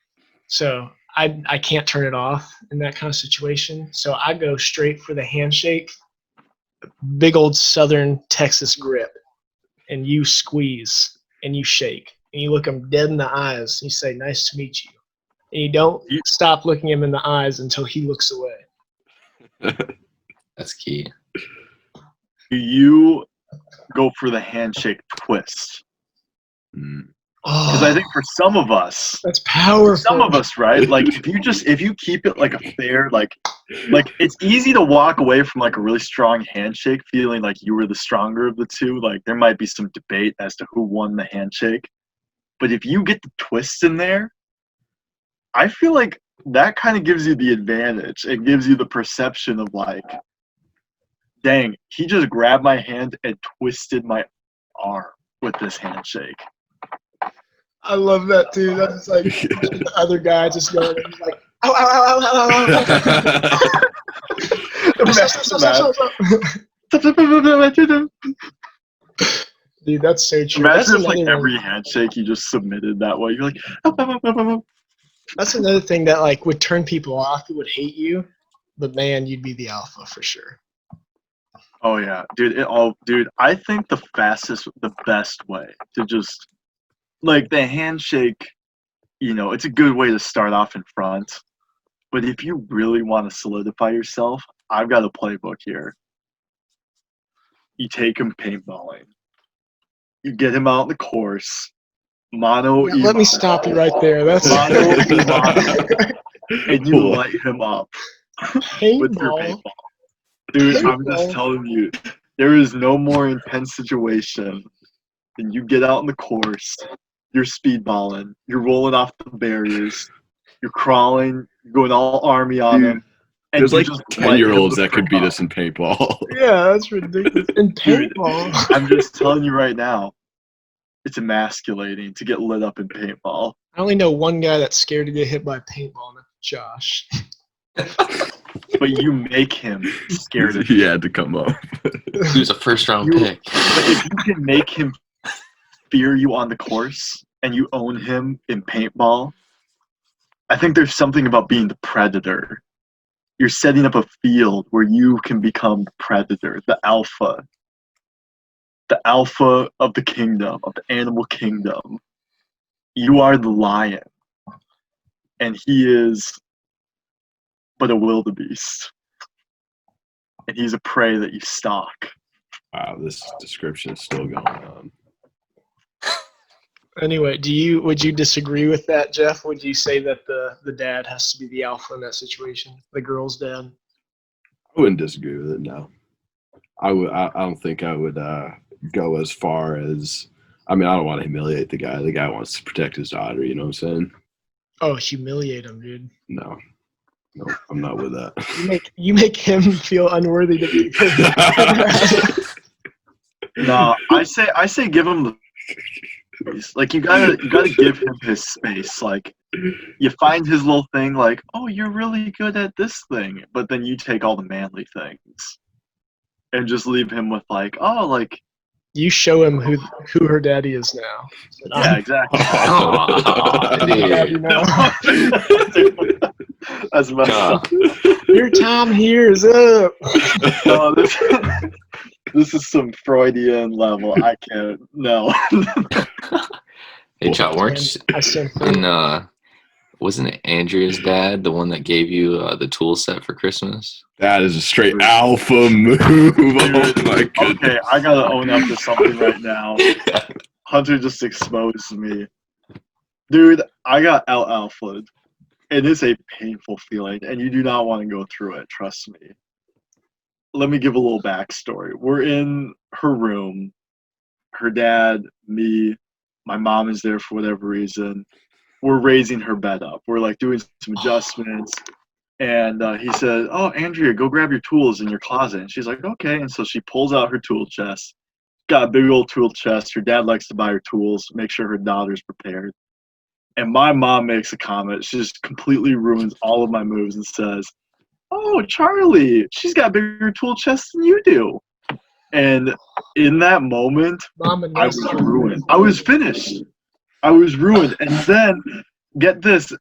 [SPEAKER 1] So I can't turn it off in that kind of situation. So I go straight for the handshake, big old Southern Texas grip, and you squeeze and you shake and you look them dead in the eyes. And you say, "Nice to meet you," and you don't stop looking him in the eyes until he looks away.
[SPEAKER 4] That's key.
[SPEAKER 2] Do you go for the handshake twist? Because I think for some of us,
[SPEAKER 1] that's powerful.
[SPEAKER 2] some of us, right? Like if you keep it like a fair, like it's easy to walk away from like a really strong handshake feeling like you were the stronger of the two. Like there might be some debate as to who won the handshake. But if you get the twist in there, I feel like that kind of gives you the advantage. It gives you the perception of like, dang, he just grabbed my hand and twisted my arm with this handshake.
[SPEAKER 1] I love that too. That's like the other guy just going like, "Ow, ow, ow, ow, ow, ow." Dude, that's so true. That's
[SPEAKER 2] Imagine if like
[SPEAKER 1] another
[SPEAKER 2] every
[SPEAKER 1] one.
[SPEAKER 2] handshake you just submitted that way. You're like,
[SPEAKER 1] That's another thing that like would turn people off who would hate you, but man, you'd be the alpha for sure.
[SPEAKER 2] oh yeah, dude. I think the best way to just like the handshake, it's a good way to start off in front. But if you really want to solidify yourself, I've got a playbook here. You take him paintballing. You get him out on the course. Mono.
[SPEAKER 1] Yeah, let me stop you right there. That's
[SPEAKER 2] Mono and you light him up with your
[SPEAKER 1] paintball.
[SPEAKER 2] paintball. Dude, I'm
[SPEAKER 1] Paintball.
[SPEAKER 2] just telling you, there is no more intense situation than you get out on the course, you're speedballing, you're rolling off the barriers, you're crawling, you're going all army on them. And
[SPEAKER 3] there's like
[SPEAKER 2] just
[SPEAKER 3] 10-year-olds that could beat us in paintball.
[SPEAKER 1] Yeah, that's ridiculous. In paintball.
[SPEAKER 2] I'm just telling you right now, it's emasculating to get lit up in paintball.
[SPEAKER 1] I only know one guy that's scared to get hit by paintball, and that's Josh.
[SPEAKER 2] But you make him scared of
[SPEAKER 3] He had to come up.
[SPEAKER 4] He was a first-round pick.
[SPEAKER 2] But if you can make him fear you on the course and you own him in paintball, I think there's something about being the predator. You're setting up a field where you can become the predator, the alpha of the kingdom, of the animal kingdom. You are the lion, and he is but a wildebeest, and he's a prey that you stalk.
[SPEAKER 3] Wow, this description is still going on.
[SPEAKER 1] Anyway, would you disagree with that, Jeff? Would you say that the dad has to be the alpha in that situation, the girl's dad?
[SPEAKER 3] I wouldn't disagree with it. No, I would. I don't think I would go as far as. I mean, I don't want to humiliate the guy. The guy wants to protect his daughter. You know what I'm saying?
[SPEAKER 1] Oh, humiliate him, dude.
[SPEAKER 3] No, I'm not with that.
[SPEAKER 1] You make him feel unworthy to be.
[SPEAKER 2] No, I say give him the space. Like you gotta give him his space. Like you find his little thing, like, oh, you're really good at this thing, but then you take all the manly things and just leave him with like, oh, like
[SPEAKER 1] You show him who her daddy is now.
[SPEAKER 2] yeah, exactly.
[SPEAKER 1] Daddy now.
[SPEAKER 2] That's messed up.
[SPEAKER 1] Your time here is up.
[SPEAKER 2] Oh, this is some Freudian level. I can't. No.
[SPEAKER 4] Hey, Chaw, weren't
[SPEAKER 1] I sent
[SPEAKER 4] wasn't it Andrea's dad the one that gave you the tool set for Christmas?
[SPEAKER 3] That is a straight alpha move. Oh my goodness.
[SPEAKER 2] Okay, I gotta own up to something right now. Hunter just exposed me. Dude, I got out-alphaed. It is a painful feeling, and you do not want to go through it, trust me. Let me give a little backstory. We're in her room. Her dad, me, my mom is there for whatever reason. We're raising her bed up. We're like doing some adjustments. And he said, oh, Andrea, go grab your tools in your closet. And she's like, okay. And so she pulls out her tool chest. Got a big old tool chest. Her dad likes to buy her tools, make sure her daughter's prepared. And my mom makes a comment. She just completely ruins all of my moves and says, oh, Charlie, she's got a bigger tool chest than you do. And in that moment, I was ruined. I was finished. I was ruined. And then, get this,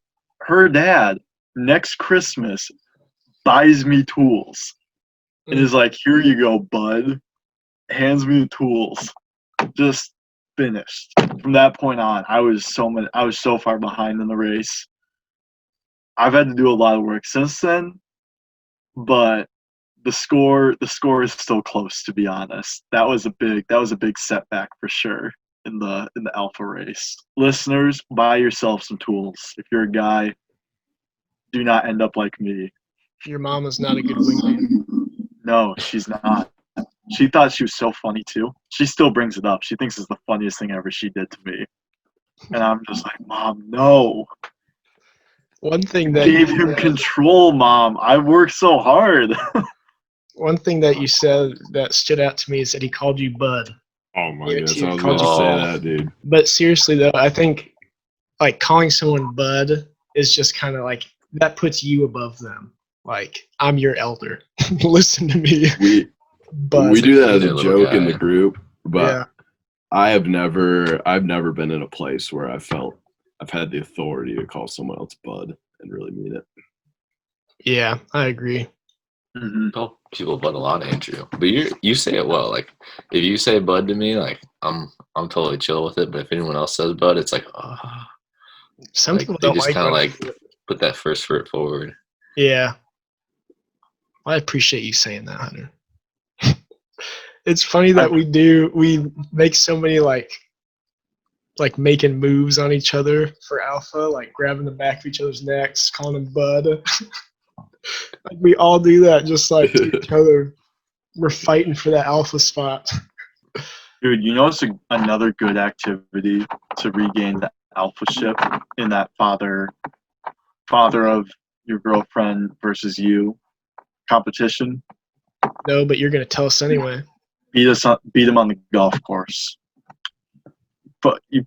[SPEAKER 2] her dad, next Christmas, buys me tools. And is like, here you go, bud. Hands me the tools. Just finished. From that point on, I was so far behind in the race. I've had to do a lot of work since then, but the score is still close, to be honest. That was a big setback for sure in the alpha race. Listeners, buy yourself some tools. If you're a guy, do not end up like me.
[SPEAKER 1] Your mom is not a good wingman.
[SPEAKER 2] No, she's not. She thought she was so funny too. She still brings it up. She thinks it's the funniest thing ever she did to me. And I'm just like, Mom, no.
[SPEAKER 1] One thing that
[SPEAKER 2] Gave him control, Mom. I worked so hard.
[SPEAKER 1] One thing that you said that stood out to me is that he called you Bud.
[SPEAKER 3] Oh my
[SPEAKER 1] Yeah,
[SPEAKER 3] goodness,
[SPEAKER 1] too.
[SPEAKER 3] I was about to say that, dude.
[SPEAKER 1] But seriously though, I think like calling someone Bud is just kind of like that puts you above them. Like, I'm your elder. Listen to me. Bud.
[SPEAKER 3] We do that as a
[SPEAKER 4] Little
[SPEAKER 3] joke in
[SPEAKER 4] guy.
[SPEAKER 3] the group, but
[SPEAKER 1] Yeah.
[SPEAKER 3] I've never been in a place where I felt I've had the authority to call someone else bud and really mean it.
[SPEAKER 1] Yeah, I agree.
[SPEAKER 2] Mm-hmm.
[SPEAKER 4] Tell people bud a lot, Andrew. But you say it well. Like if you say bud to me, like I'm totally chill with it. But if anyone else says bud, it's like, oh.
[SPEAKER 1] Some
[SPEAKER 4] Like,
[SPEAKER 1] people
[SPEAKER 4] they
[SPEAKER 1] don't
[SPEAKER 4] just
[SPEAKER 1] like
[SPEAKER 4] kind of
[SPEAKER 1] when-
[SPEAKER 4] like put that first foot forward.
[SPEAKER 1] Yeah. I appreciate you saying that, Hunter. It's funny that we make so many like making moves on each other for alpha, like grabbing the back of each other's necks, calling them bud. Like we all do that just like to each other. We're fighting for that alpha spot.
[SPEAKER 2] Dude, you know it's another good activity to regain the alpha ship in that father of your girlfriend versus you competition?
[SPEAKER 1] No, but you're gonna tell us anyway.
[SPEAKER 2] Beat him on the golf course. But you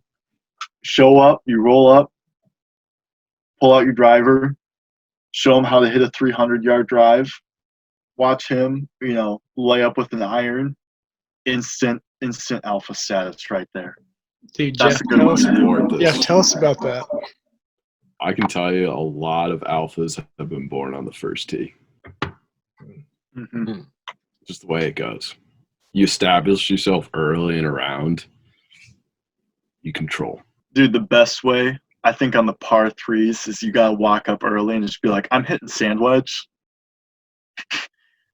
[SPEAKER 2] show up, you roll up, pull out your driver, show him how to hit a 300-yard drive, watch him, lay up with an iron, instant alpha status right there.
[SPEAKER 1] Dude,
[SPEAKER 2] That's
[SPEAKER 1] Jeff,
[SPEAKER 2] a good one to do.
[SPEAKER 1] Jeff, tell us about that.
[SPEAKER 3] I can tell you a lot of alphas have been born on the first tee.
[SPEAKER 2] Mm-hmm.
[SPEAKER 3] Just the way it goes. You establish yourself early and around, you control.
[SPEAKER 2] Dude, the best way, I think, on the par threes is you got to walk up early and just be like, I'm hitting sand wedge.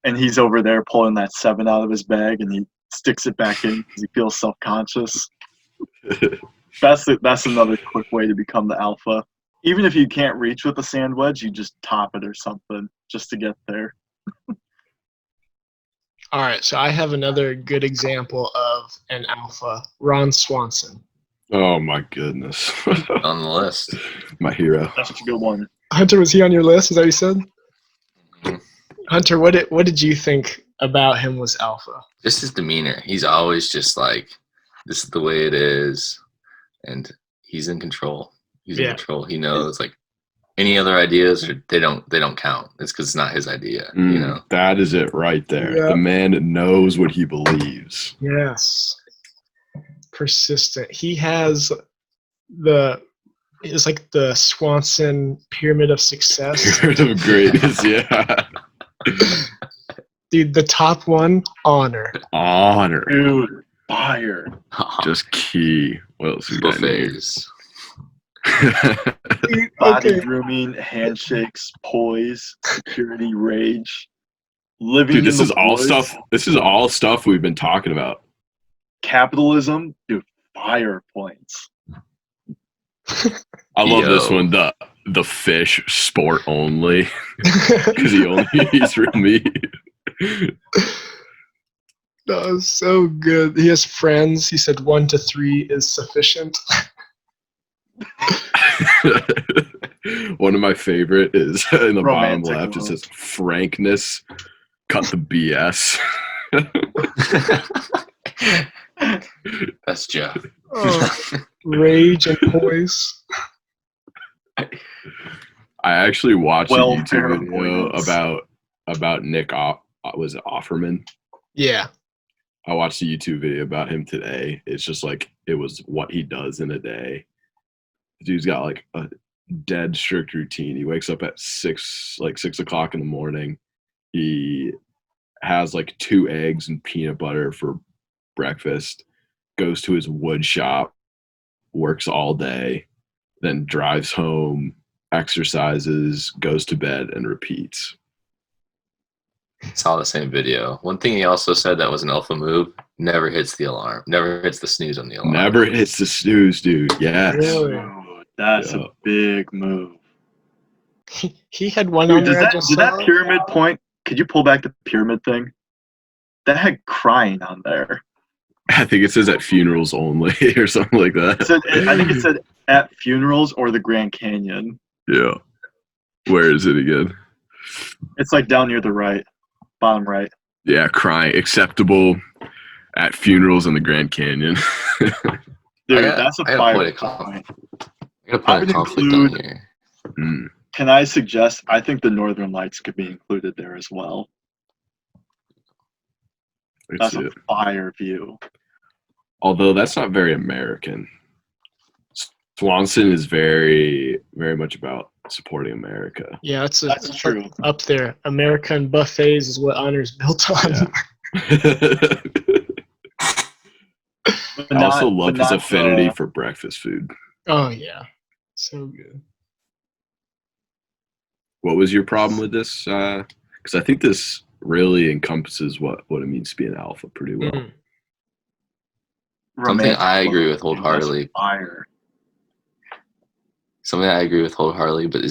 [SPEAKER 2] And he's over there pulling that 7 out of his bag and he sticks it back in because he feels self-conscious. That's another quick way to become the alpha. Even if you can't reach with the sand wedge, you just top it or something just to get there.
[SPEAKER 1] All right, so I have another good example of an alpha, Ron Swanson.
[SPEAKER 3] Oh my goodness.
[SPEAKER 4] On the list.
[SPEAKER 3] My hero.
[SPEAKER 2] That's a good one.
[SPEAKER 1] Hunter, was he on your list? Is that what you said?
[SPEAKER 4] Mhm.
[SPEAKER 1] Hunter, what did you think about him was alpha?
[SPEAKER 4] Just his demeanor. He's always just like, this is the way it is, and he's in control. He's in control. He knows like any other ideas they don't count. It's because it's not his idea. You know.
[SPEAKER 3] That is it right there.
[SPEAKER 1] Yeah.
[SPEAKER 3] The man knows what he believes.
[SPEAKER 1] Yes. Persistent. He has it's like the Swanson pyramid of success.
[SPEAKER 3] Pyramid of greatness, yeah.
[SPEAKER 1] Dude, the top one, honor.
[SPEAKER 3] Honor.
[SPEAKER 2] Dude, fire.
[SPEAKER 3] Just key. What else we got in here?
[SPEAKER 4] Buffets.
[SPEAKER 1] Dude,
[SPEAKER 2] Body
[SPEAKER 1] okay.
[SPEAKER 2] grooming, handshakes, poise, security, rage. Living
[SPEAKER 3] Dude,
[SPEAKER 2] in
[SPEAKER 3] this
[SPEAKER 2] the
[SPEAKER 3] is all
[SPEAKER 2] woods,
[SPEAKER 3] stuff. This is all stuff we've been talking about.
[SPEAKER 2] Capitalism, dude, fire points.
[SPEAKER 3] I love this
[SPEAKER 4] Yo.
[SPEAKER 3] one. The fish sport only because he only eats real meat.
[SPEAKER 1] That was so good. He has friends. He said 1 to 3 is sufficient.
[SPEAKER 3] One of my favorite is in the
[SPEAKER 2] Romantic
[SPEAKER 3] bottom left. It
[SPEAKER 2] love.
[SPEAKER 3] says frankness, cut the BS.
[SPEAKER 4] That's Jeff.
[SPEAKER 1] Oh, rage and poise.
[SPEAKER 3] I actually watched a YouTube
[SPEAKER 2] Welfare
[SPEAKER 3] video
[SPEAKER 2] avoidance.
[SPEAKER 3] about Nick. Was it Offerman?
[SPEAKER 1] Yeah.
[SPEAKER 3] I watched a YouTube video about him today. It's just like it was what he does in a day. The dude's got like a dead strict routine. He wakes up at 6 o'clock in the morning. He has like 2 eggs and peanut butter for breakfast. Goes to his wood shop, works all day, then drives home, exercises, goes to bed, and repeats.
[SPEAKER 4] Saw the same video. One thing he also said that was an alpha move: never hits the alarm, never hits the snooze on the alarm.
[SPEAKER 3] Never hits the snooze, dude. Yes.
[SPEAKER 1] Really?
[SPEAKER 2] Dude, that's
[SPEAKER 3] Yeah.
[SPEAKER 2] a big move.
[SPEAKER 1] He had one on
[SPEAKER 2] Dude,
[SPEAKER 1] there. I just
[SPEAKER 2] did that
[SPEAKER 1] saw.
[SPEAKER 2] pyramid point? Could you pull back the pyramid thing? That had crying on there.
[SPEAKER 3] I think it says at funerals only or something like that.
[SPEAKER 2] I think it said at funerals or the Grand Canyon.
[SPEAKER 3] Yeah. Where is it again?
[SPEAKER 2] It's like down near the right, bottom right.
[SPEAKER 3] Yeah, crying. Acceptable at funerals in the Grand Canyon.
[SPEAKER 2] Dude,
[SPEAKER 4] I
[SPEAKER 2] that's a
[SPEAKER 4] gotta
[SPEAKER 2] fire
[SPEAKER 4] point a
[SPEAKER 2] point.
[SPEAKER 4] I gotta
[SPEAKER 2] I
[SPEAKER 4] put a
[SPEAKER 2] would
[SPEAKER 4] conflict
[SPEAKER 2] include-
[SPEAKER 4] on here.
[SPEAKER 3] Mm.
[SPEAKER 2] Can I suggest? I think the Northern Lights could be included there as well.
[SPEAKER 3] Let's
[SPEAKER 2] That's
[SPEAKER 3] see
[SPEAKER 2] a
[SPEAKER 3] it.
[SPEAKER 2] fire view.
[SPEAKER 3] Although that's not very American. Swanson is very, very much about supporting America.
[SPEAKER 1] Yeah,
[SPEAKER 2] That's true.
[SPEAKER 1] Up there. American buffets is what honor's built on.
[SPEAKER 3] Yeah.
[SPEAKER 2] But
[SPEAKER 3] I also
[SPEAKER 2] not-
[SPEAKER 3] love
[SPEAKER 2] but
[SPEAKER 3] his
[SPEAKER 2] not,
[SPEAKER 3] affinity for breakfast food.
[SPEAKER 1] Oh, yeah. So good.
[SPEAKER 3] What was your problem with this? Because I think this really encompasses what it means to be an alpha pretty well.
[SPEAKER 1] Mm.
[SPEAKER 4] Something I agree with
[SPEAKER 2] That's
[SPEAKER 4] wholeheartedly.
[SPEAKER 2] Fire.
[SPEAKER 4] Something I agree with wholeheartedly, but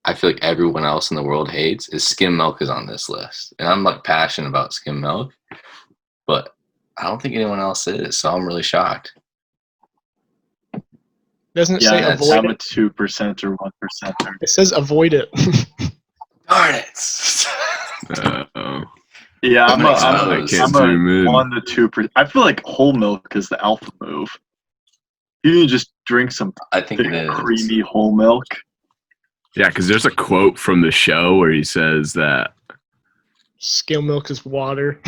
[SPEAKER 4] I feel like everyone else in the world hates is skim milk is on this list, and I'm like passionate about skim milk, but I don't think anyone else is. So I'm really shocked.
[SPEAKER 1] Doesn't it say
[SPEAKER 2] Yeah,
[SPEAKER 1] avoid
[SPEAKER 2] I'm a
[SPEAKER 1] it?
[SPEAKER 2] 2% or 1%.
[SPEAKER 1] It says avoid it.
[SPEAKER 4] Darn it!
[SPEAKER 2] Yeah, I'm a
[SPEAKER 4] I
[SPEAKER 3] can't zoom in.
[SPEAKER 2] 1 to 2%. I feel like whole milk is the alpha move. You can just drink some
[SPEAKER 4] I think
[SPEAKER 2] thick,
[SPEAKER 4] it is.
[SPEAKER 2] creamy whole milk.
[SPEAKER 3] Yeah, because there's a quote from the show where he says that,
[SPEAKER 1] Skim milk is water.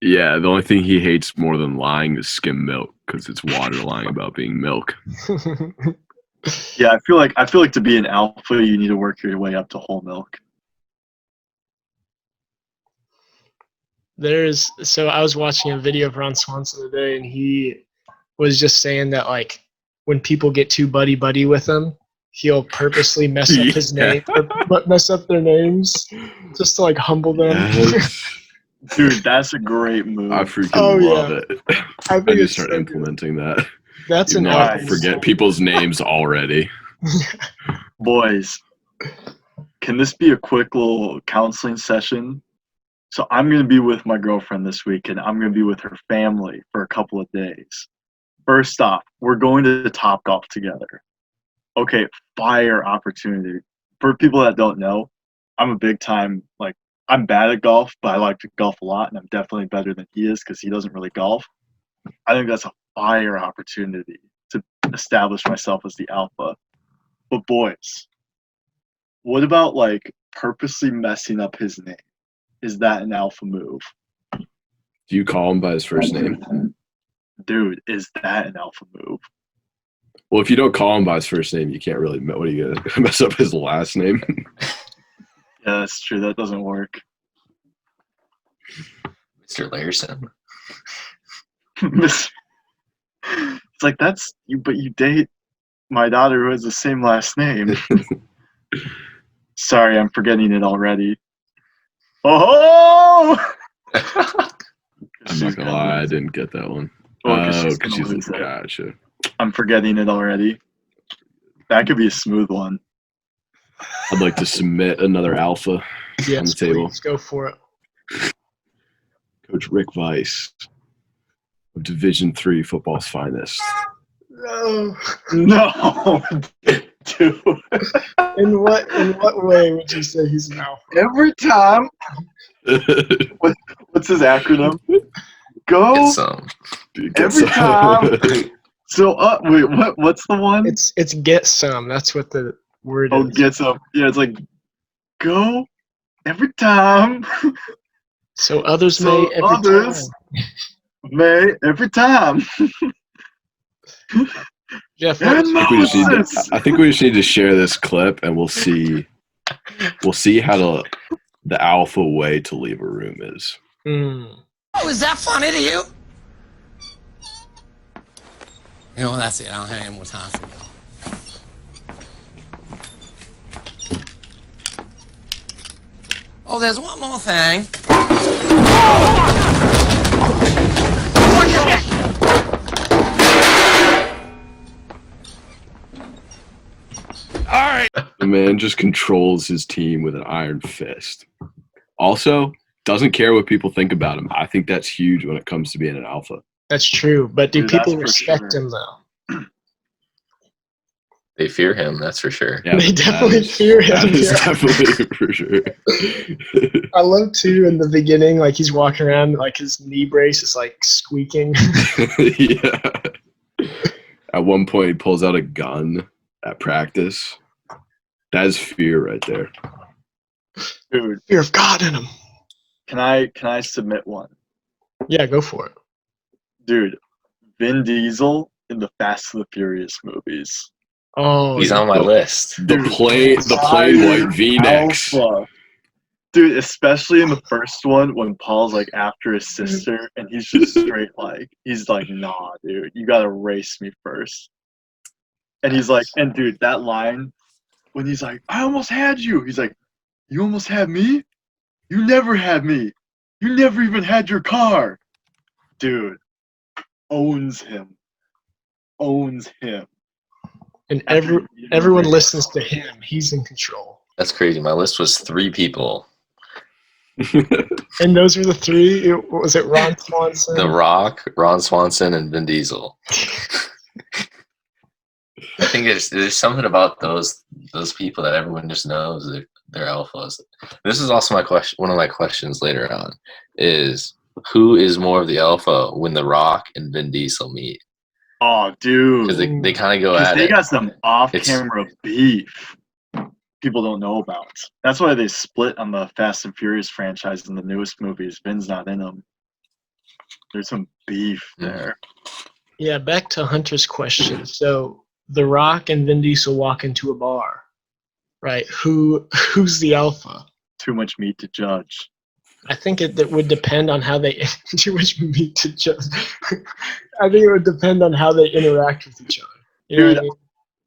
[SPEAKER 3] yeah, the only thing he hates more than lying is skim milk because it's water lying about being milk.
[SPEAKER 2] Yeah, I feel like to be an alpha, you need to work your way up to whole milk.
[SPEAKER 1] So I was watching a video of Ron Swanson today, and he was just saying that like when people get too buddy with him, he'll purposely mess up his name, or mess up their names, just to like humble them.
[SPEAKER 3] Yes.
[SPEAKER 2] Dude, that's a great move.
[SPEAKER 3] I freaking
[SPEAKER 1] Oh,
[SPEAKER 3] love
[SPEAKER 1] yeah.
[SPEAKER 3] it.
[SPEAKER 1] I
[SPEAKER 3] I
[SPEAKER 1] think
[SPEAKER 3] need to
[SPEAKER 1] it's
[SPEAKER 3] start
[SPEAKER 1] so good.
[SPEAKER 3] implementing that.
[SPEAKER 1] That's
[SPEAKER 3] You
[SPEAKER 1] an
[SPEAKER 3] know, I
[SPEAKER 1] alpha.
[SPEAKER 3] forget people's names already.
[SPEAKER 2] Boys, can this be a quick little counseling session? So I'm going to be with my girlfriend this week, and I'm going to be with her family for a couple of days. First off, we're going to Topgolf together. Okay, fire opportunity. For people that don't know, I'm a big time, like, I'm bad at golf, but I like to golf a lot, and I'm definitely better than he is because he doesn't really golf. I think that's a fire opportunity to establish myself as the alpha. But boys, what about, like, purposely messing up his name? Is that an alpha move?
[SPEAKER 3] Do you call him by his first name?
[SPEAKER 2] Dude, is that an alpha move?
[SPEAKER 3] Well, if you don't call him by his first name, you can't really. What are you gonna mess up his last name?
[SPEAKER 2] Yeah, that's true. That doesn't work.
[SPEAKER 4] Mr. Larson.
[SPEAKER 2] It's like, that's you, but you date my daughter who has the same last name. Sorry, I'm forgetting it already. Oh!
[SPEAKER 3] I'm not gonna lie, I didn't get that one.
[SPEAKER 2] Well, 'cause
[SPEAKER 3] Oh,
[SPEAKER 2] she's
[SPEAKER 3] because
[SPEAKER 2] gonna
[SPEAKER 3] she's
[SPEAKER 2] lose it.
[SPEAKER 3] gotcha.
[SPEAKER 2] I'm forgetting it already. That could be a smooth one.
[SPEAKER 3] I'd like to submit another alpha
[SPEAKER 1] Yes,
[SPEAKER 3] on the table.
[SPEAKER 1] please go for it.
[SPEAKER 3] Coach Rick Weiss of Division III football's finest.
[SPEAKER 1] No.
[SPEAKER 2] No, dude.
[SPEAKER 1] In what way would you say he's an alpha?
[SPEAKER 2] Every time. What's his acronym? Go
[SPEAKER 4] Get some.
[SPEAKER 3] Dude, get
[SPEAKER 2] every
[SPEAKER 3] some.
[SPEAKER 2] time. So, wait, what's the one?
[SPEAKER 1] It's get some. That's what the word
[SPEAKER 2] Oh,
[SPEAKER 1] is.
[SPEAKER 2] get some. Yeah, it's like, go every time.
[SPEAKER 1] So others
[SPEAKER 2] So
[SPEAKER 1] may every
[SPEAKER 2] others-
[SPEAKER 1] time.
[SPEAKER 2] May every time.
[SPEAKER 1] Jeff,
[SPEAKER 2] And Moses.
[SPEAKER 3] I think we just need to share this clip, and we'll see how the alpha way to leave a room is.
[SPEAKER 8] Oh, is that funny to you? You know, that's it. I don't have any more time for y'all. Oh, there's one more thing.
[SPEAKER 3] The man just controls his team with an iron fist. Also, doesn't care what people think about him. I think that's huge when it comes to being an alpha.
[SPEAKER 1] That's true. But do
[SPEAKER 2] Dude, that's
[SPEAKER 1] people
[SPEAKER 2] for
[SPEAKER 1] respect
[SPEAKER 2] sure.
[SPEAKER 1] him though?
[SPEAKER 4] They fear him, that's for sure.
[SPEAKER 3] Yeah,
[SPEAKER 1] They
[SPEAKER 3] that
[SPEAKER 1] definitely
[SPEAKER 3] is-
[SPEAKER 1] fear him,
[SPEAKER 3] That is
[SPEAKER 1] yeah.
[SPEAKER 3] definitely for sure.
[SPEAKER 1] I love too in the beginning, like he's walking around, like his knee brace is like squeaking.
[SPEAKER 3] Yeah. At one point, he pulls out a gun at practice. That is fear right there.
[SPEAKER 2] Dude,
[SPEAKER 1] Fear of God in him.
[SPEAKER 2] can I submit one?
[SPEAKER 1] Yeah, go for it.
[SPEAKER 2] Dude, Vin Diesel in the Fast and the Furious movies.
[SPEAKER 1] Oh,
[SPEAKER 4] He's on my list.
[SPEAKER 3] The plain white V-necks.
[SPEAKER 2] Alpha. Dude, especially in the first one when Paul's like after his sister and he's just straight like, he's like, nah, dude, you gotta race me first. And he's like, and dude, that line when he's like, I almost had you. He's like, you almost had me? You never had me. You never even had your car. Dude, owns him. Owns him.
[SPEAKER 1] and
[SPEAKER 2] After
[SPEAKER 1] everyone listens to him. He's in control.
[SPEAKER 4] That's crazy. My list was 3 people.
[SPEAKER 1] And those were the three. Was it Ron Swanson?
[SPEAKER 4] The Rock, Ron Swanson, and Vin Diesel. I think there's something about those people that everyone just knows they're alphas. This is also one of my questions later on is who is more of the alpha when The Rock and Vin Diesel meet?
[SPEAKER 2] Oh, dude.
[SPEAKER 4] Because they kind of go
[SPEAKER 2] Because
[SPEAKER 4] at
[SPEAKER 2] they
[SPEAKER 4] it.
[SPEAKER 2] got some off-camera beef people don't know about. That's why they split on the Fast and Furious franchise in the newest movies. Vin's not in them. There's some beef there.
[SPEAKER 1] Yeah, back to Hunter's question. So The Rock and Vin Diesel walk into a bar, right? Who's the alpha?
[SPEAKER 2] Too much meat to judge.
[SPEAKER 1] I think that would depend on how they too much meat to judge. I think it would depend on how they interact with each other. You know what I mean?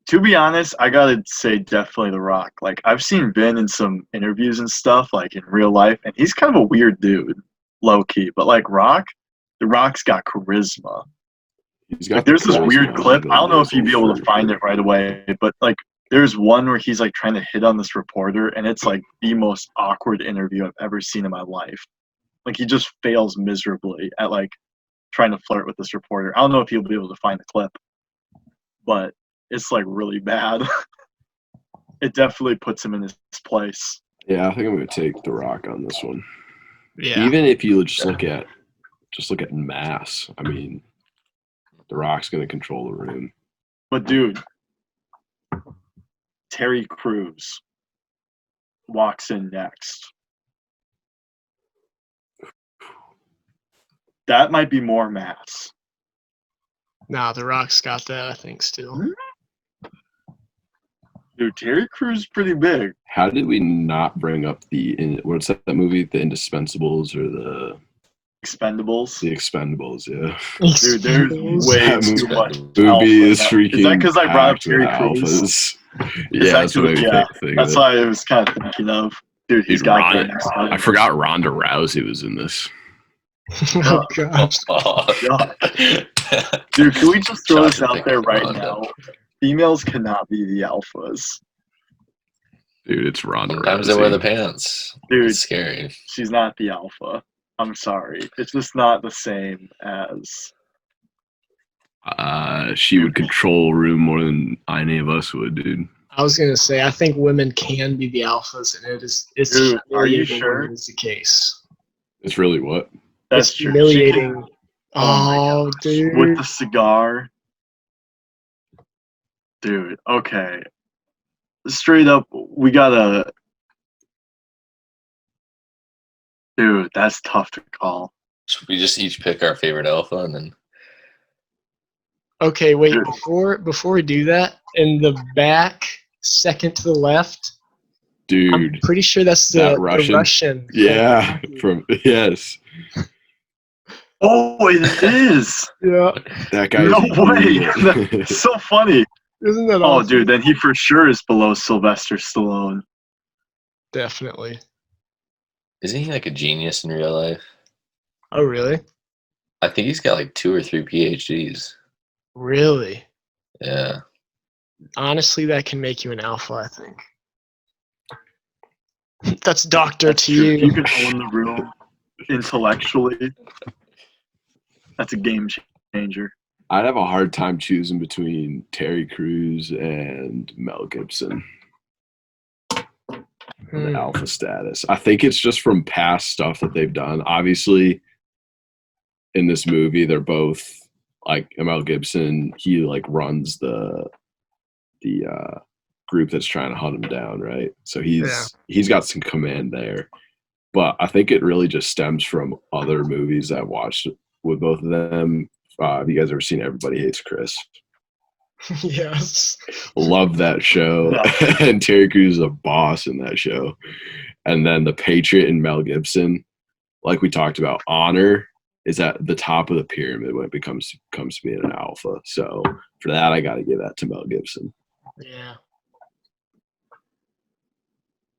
[SPEAKER 2] To be honest, I gotta say definitely The Rock. Like, I've seen Vin in some interviews and stuff, like in real life, and he's kind of a weird dude, low key. But like The Rock's got charisma.
[SPEAKER 3] He's got
[SPEAKER 2] Like, there's this
[SPEAKER 3] the
[SPEAKER 2] weird
[SPEAKER 3] charisma
[SPEAKER 2] clip.
[SPEAKER 3] of
[SPEAKER 2] I don't know
[SPEAKER 3] a
[SPEAKER 2] if you'd be able to
[SPEAKER 3] Furry.
[SPEAKER 2] find it right away, but like there's one where he's like trying to hit on this reporter, and it's like the most awkward interview I've ever seen in my life. Like he just fails miserably at like trying to flirt with this reporter. I don't know if you'll be able to find the clip, but it's like really bad. It definitely puts him in his place.
[SPEAKER 3] Yeah, I think I'm gonna take The Rock on this one.
[SPEAKER 1] Yeah.
[SPEAKER 3] Even if you just look at mass, I mean, The Rock's gonna control the room.
[SPEAKER 2] But dude, Terry Crews walks in next. That might be more mass.
[SPEAKER 1] Nah, The Rock's got that, I think, still.
[SPEAKER 2] Dude, Terry Crews is pretty big.
[SPEAKER 3] How did we not bring up what's that movie? The Indispensables or the
[SPEAKER 2] Expendables.
[SPEAKER 3] Expendables? Yeah,
[SPEAKER 2] Dude, there's way
[SPEAKER 3] That
[SPEAKER 2] too much.
[SPEAKER 3] movie
[SPEAKER 2] alpha
[SPEAKER 3] is
[SPEAKER 2] in that.
[SPEAKER 3] freaking.
[SPEAKER 2] Is that because I brought up
[SPEAKER 3] packed with
[SPEAKER 2] Terry Crews?
[SPEAKER 3] alphas.
[SPEAKER 2] Is
[SPEAKER 3] Yeah,
[SPEAKER 2] that
[SPEAKER 3] that's what
[SPEAKER 2] 'cause-
[SPEAKER 3] made me
[SPEAKER 2] yeah,
[SPEAKER 3] think
[SPEAKER 2] That's
[SPEAKER 3] of it.
[SPEAKER 2] why I was kind of thinking of. Dude, he's
[SPEAKER 3] Dude,
[SPEAKER 2] got
[SPEAKER 3] Ronda, I forgot Ronda Rousey was in this.
[SPEAKER 1] Oh, gosh.
[SPEAKER 2] God. Dude, can we just throw this
[SPEAKER 4] Shocker
[SPEAKER 2] out there
[SPEAKER 4] pick
[SPEAKER 2] right
[SPEAKER 4] Ronda.
[SPEAKER 2] now? Females cannot be the alphas.
[SPEAKER 3] Dude, it's Ronda
[SPEAKER 4] Sometimes
[SPEAKER 3] Rousey.
[SPEAKER 4] they wear the pants.
[SPEAKER 2] Dude,
[SPEAKER 4] It's scary.
[SPEAKER 2] she's not the alpha. I'm sorry. It's just not the same as.
[SPEAKER 3] She would control a room more than any of us would, dude.
[SPEAKER 1] I was gonna say I think women can be the alphas, and it's
[SPEAKER 2] Dude, are you
[SPEAKER 1] humiliating
[SPEAKER 2] sure?
[SPEAKER 1] when it is the case.
[SPEAKER 3] It's really what?
[SPEAKER 2] That's
[SPEAKER 1] It's
[SPEAKER 2] true.
[SPEAKER 1] humiliating.
[SPEAKER 2] Oh
[SPEAKER 1] Oh, dude.
[SPEAKER 2] With the cigar. Dude, okay. Straight up, we gotta. Dude, that's tough to call.
[SPEAKER 4] Should we just each pick our favorite alpha and then
[SPEAKER 1] Okay, wait.
[SPEAKER 2] Dude.
[SPEAKER 1] Before we do that, in the back, second to the left, I'm
[SPEAKER 3] Dude.
[SPEAKER 1] pretty sure that's
[SPEAKER 3] That
[SPEAKER 1] the
[SPEAKER 3] Russian?
[SPEAKER 1] Russian.
[SPEAKER 3] Yeah. Yes.
[SPEAKER 2] Oh, it is!
[SPEAKER 1] Yeah.
[SPEAKER 3] That guy's
[SPEAKER 2] No way!
[SPEAKER 3] brutal.
[SPEAKER 2] That's so funny.
[SPEAKER 1] Isn't that
[SPEAKER 2] Oh,
[SPEAKER 1] awesome?
[SPEAKER 2] dude, then he for sure is below Sylvester Stallone.
[SPEAKER 1] Definitely.
[SPEAKER 4] isn't he like a genius in real life?
[SPEAKER 1] Oh, really?
[SPEAKER 4] I think he's got like 2 or 3 PhDs.
[SPEAKER 1] Really?
[SPEAKER 4] Yeah.
[SPEAKER 1] Honestly, that can make you an alpha, I think. That's doctor
[SPEAKER 2] That's
[SPEAKER 1] to
[SPEAKER 2] true.
[SPEAKER 1] you.
[SPEAKER 2] You can own the room intellectually. That's a game changer.
[SPEAKER 3] I'd have a hard time choosing between Terry Crews and Mel Gibson. The alpha status. I think it's just from past stuff that they've done. Obviously, in this movie, they're both like Mel Gibson. He like runs the group that's trying to hunt him down, right? So he's got some command there. But I think it really just stems from other movies I've watched with both of them. Have you guys ever seen Everybody Hates Chris?
[SPEAKER 1] Yes.
[SPEAKER 3] Love that show. And Terry Crews is a boss in that show. And then The Patriot and Mel Gibson, like we talked about, honor is at the top of the pyramid when it comes to being an alpha. So for that, I got to give that to Mel Gibson.
[SPEAKER 1] Yeah.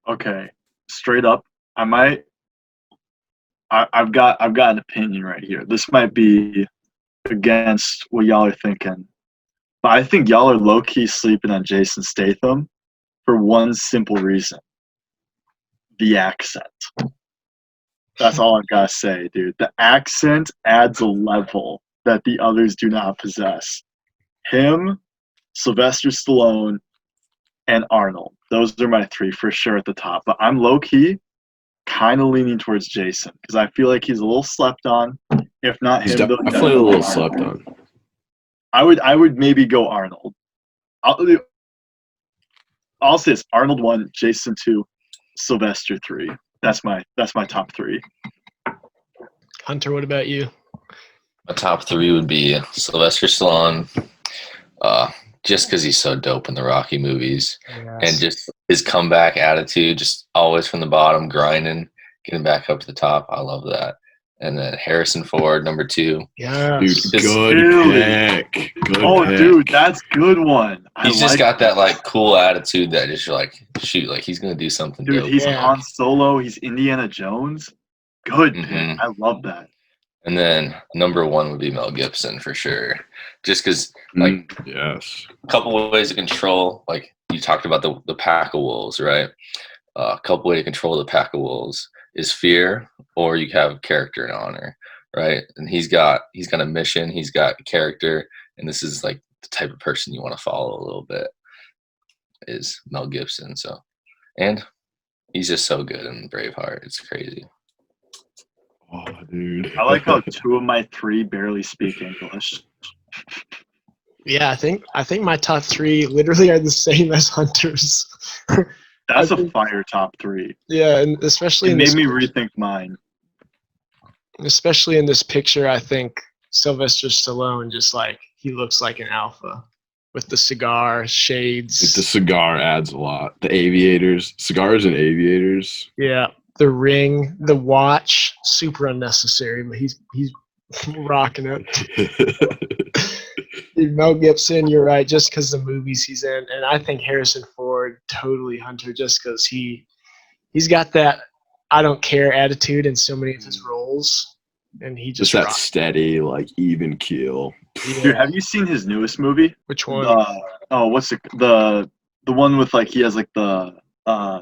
[SPEAKER 2] Okay, straight up, I've got an opinion right here. This might be against what y'all are thinking, but I think y'all are low-key sleeping on Jason Statham for one simple reason: the accent. That's all I've got to say, dude. The accent adds a level that the others do not possess. Him, Sylvester Stallone, and Arnold. Those are my 3 for sure at the top. But I'm low-key kind of leaning towards Jason because I feel like he's a little slept on. If not
[SPEAKER 3] He's
[SPEAKER 2] him, though,
[SPEAKER 3] definitely a little
[SPEAKER 2] Arnold.
[SPEAKER 3] slept on.
[SPEAKER 2] I would maybe go Arnold. I'll say it's Arnold 1, Jason 2, Sylvester 3. That's my top 3.
[SPEAKER 1] Hunter, what about you?
[SPEAKER 4] My top 3 would be Sylvester Stallone, just because he's so dope in the Rocky movies, and just his comeback attitude, just always from the bottom, grinding, getting back up to the top. I love that. And then Harrison Ford, number 2.
[SPEAKER 1] Yeah.
[SPEAKER 3] Dude,
[SPEAKER 4] Just-
[SPEAKER 3] good
[SPEAKER 2] Really?
[SPEAKER 3] pick. Good
[SPEAKER 2] Oh,
[SPEAKER 3] pick.
[SPEAKER 2] dude, that's a good one.
[SPEAKER 4] He's just got that like cool attitude that just like shoot, like he's gonna do something
[SPEAKER 2] Dude,
[SPEAKER 4] dope.
[SPEAKER 2] he's
[SPEAKER 1] Yeah.
[SPEAKER 2] Han Solo. He's Indiana Jones. Good pick.
[SPEAKER 4] Mhm.
[SPEAKER 2] I love that.
[SPEAKER 4] And then number 1 would be Mel Gibson for sure. Just because, like,
[SPEAKER 3] yes,
[SPEAKER 4] a couple of ways to control, like you talked about the pack of wolves, right? A couple ways to control the pack of wolves is fear, or you have character and honor, right? And he's got a mission, he's got character, and this is like the type of person you want to follow a little bit is Mel Gibson. So, and he's just so good in Braveheart. It's crazy.
[SPEAKER 3] oh, dude.
[SPEAKER 2] I like how 2 of my 3 barely speak English.
[SPEAKER 1] Yeah, I think my top 3 literally are the same as Hunter's.
[SPEAKER 2] That's a fire top 3.
[SPEAKER 1] Yeah, and especially
[SPEAKER 2] It made me rethink mine.
[SPEAKER 1] Especially in this picture, I think Sylvester Stallone just like he looks like an alpha with the cigar, shades.
[SPEAKER 3] The cigar adds a lot. The aviators, cigars and aviators.
[SPEAKER 1] Yeah, the ring, the watch, super unnecessary, but he's rocking it. Dude, Mel Gibson, you're right, just because the movies he's in, and I think Harrison Ford totally Hunter, just because he's got that I don't care attitude in so many of his roles, and he just
[SPEAKER 3] that
[SPEAKER 1] rocks.
[SPEAKER 3] steady, like even keel.
[SPEAKER 1] Yeah.
[SPEAKER 2] Dude, have you seen his newest movie?
[SPEAKER 1] Which one?
[SPEAKER 2] What's the one with like he has like the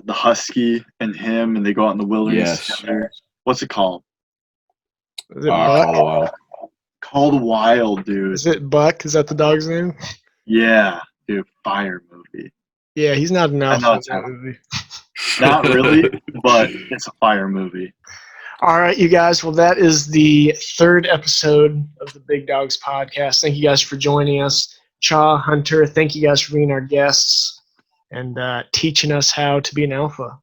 [SPEAKER 2] husky and him, and they go out in the wilderness
[SPEAKER 3] Yes.
[SPEAKER 2] together. What's it called?
[SPEAKER 1] Is it Buck?
[SPEAKER 3] Colorado.
[SPEAKER 2] Called Wild, dude.
[SPEAKER 1] Is it Buck? Is that the dog's name?
[SPEAKER 2] Yeah, dude, fire movie.
[SPEAKER 1] Yeah, he's not an
[SPEAKER 2] I know
[SPEAKER 1] alpha in
[SPEAKER 2] it's
[SPEAKER 1] that
[SPEAKER 2] not-
[SPEAKER 1] movie.
[SPEAKER 2] Not really, but it's a fire movie.
[SPEAKER 1] All right, you guys. Well, that is the 3rd episode of the Big Dogs podcast. Thank you guys for joining us. Chaw, Hunter, thank you guys for being our guests and teaching us how to be an alpha.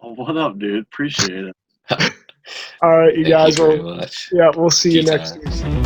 [SPEAKER 2] Oh, what up, dude? Appreciate it.
[SPEAKER 1] All right, you
[SPEAKER 4] Thank
[SPEAKER 1] guys.
[SPEAKER 4] you very
[SPEAKER 1] Well,
[SPEAKER 4] much.
[SPEAKER 1] yeah, we'll see you
[SPEAKER 4] Tea
[SPEAKER 1] next
[SPEAKER 4] time.
[SPEAKER 1] week.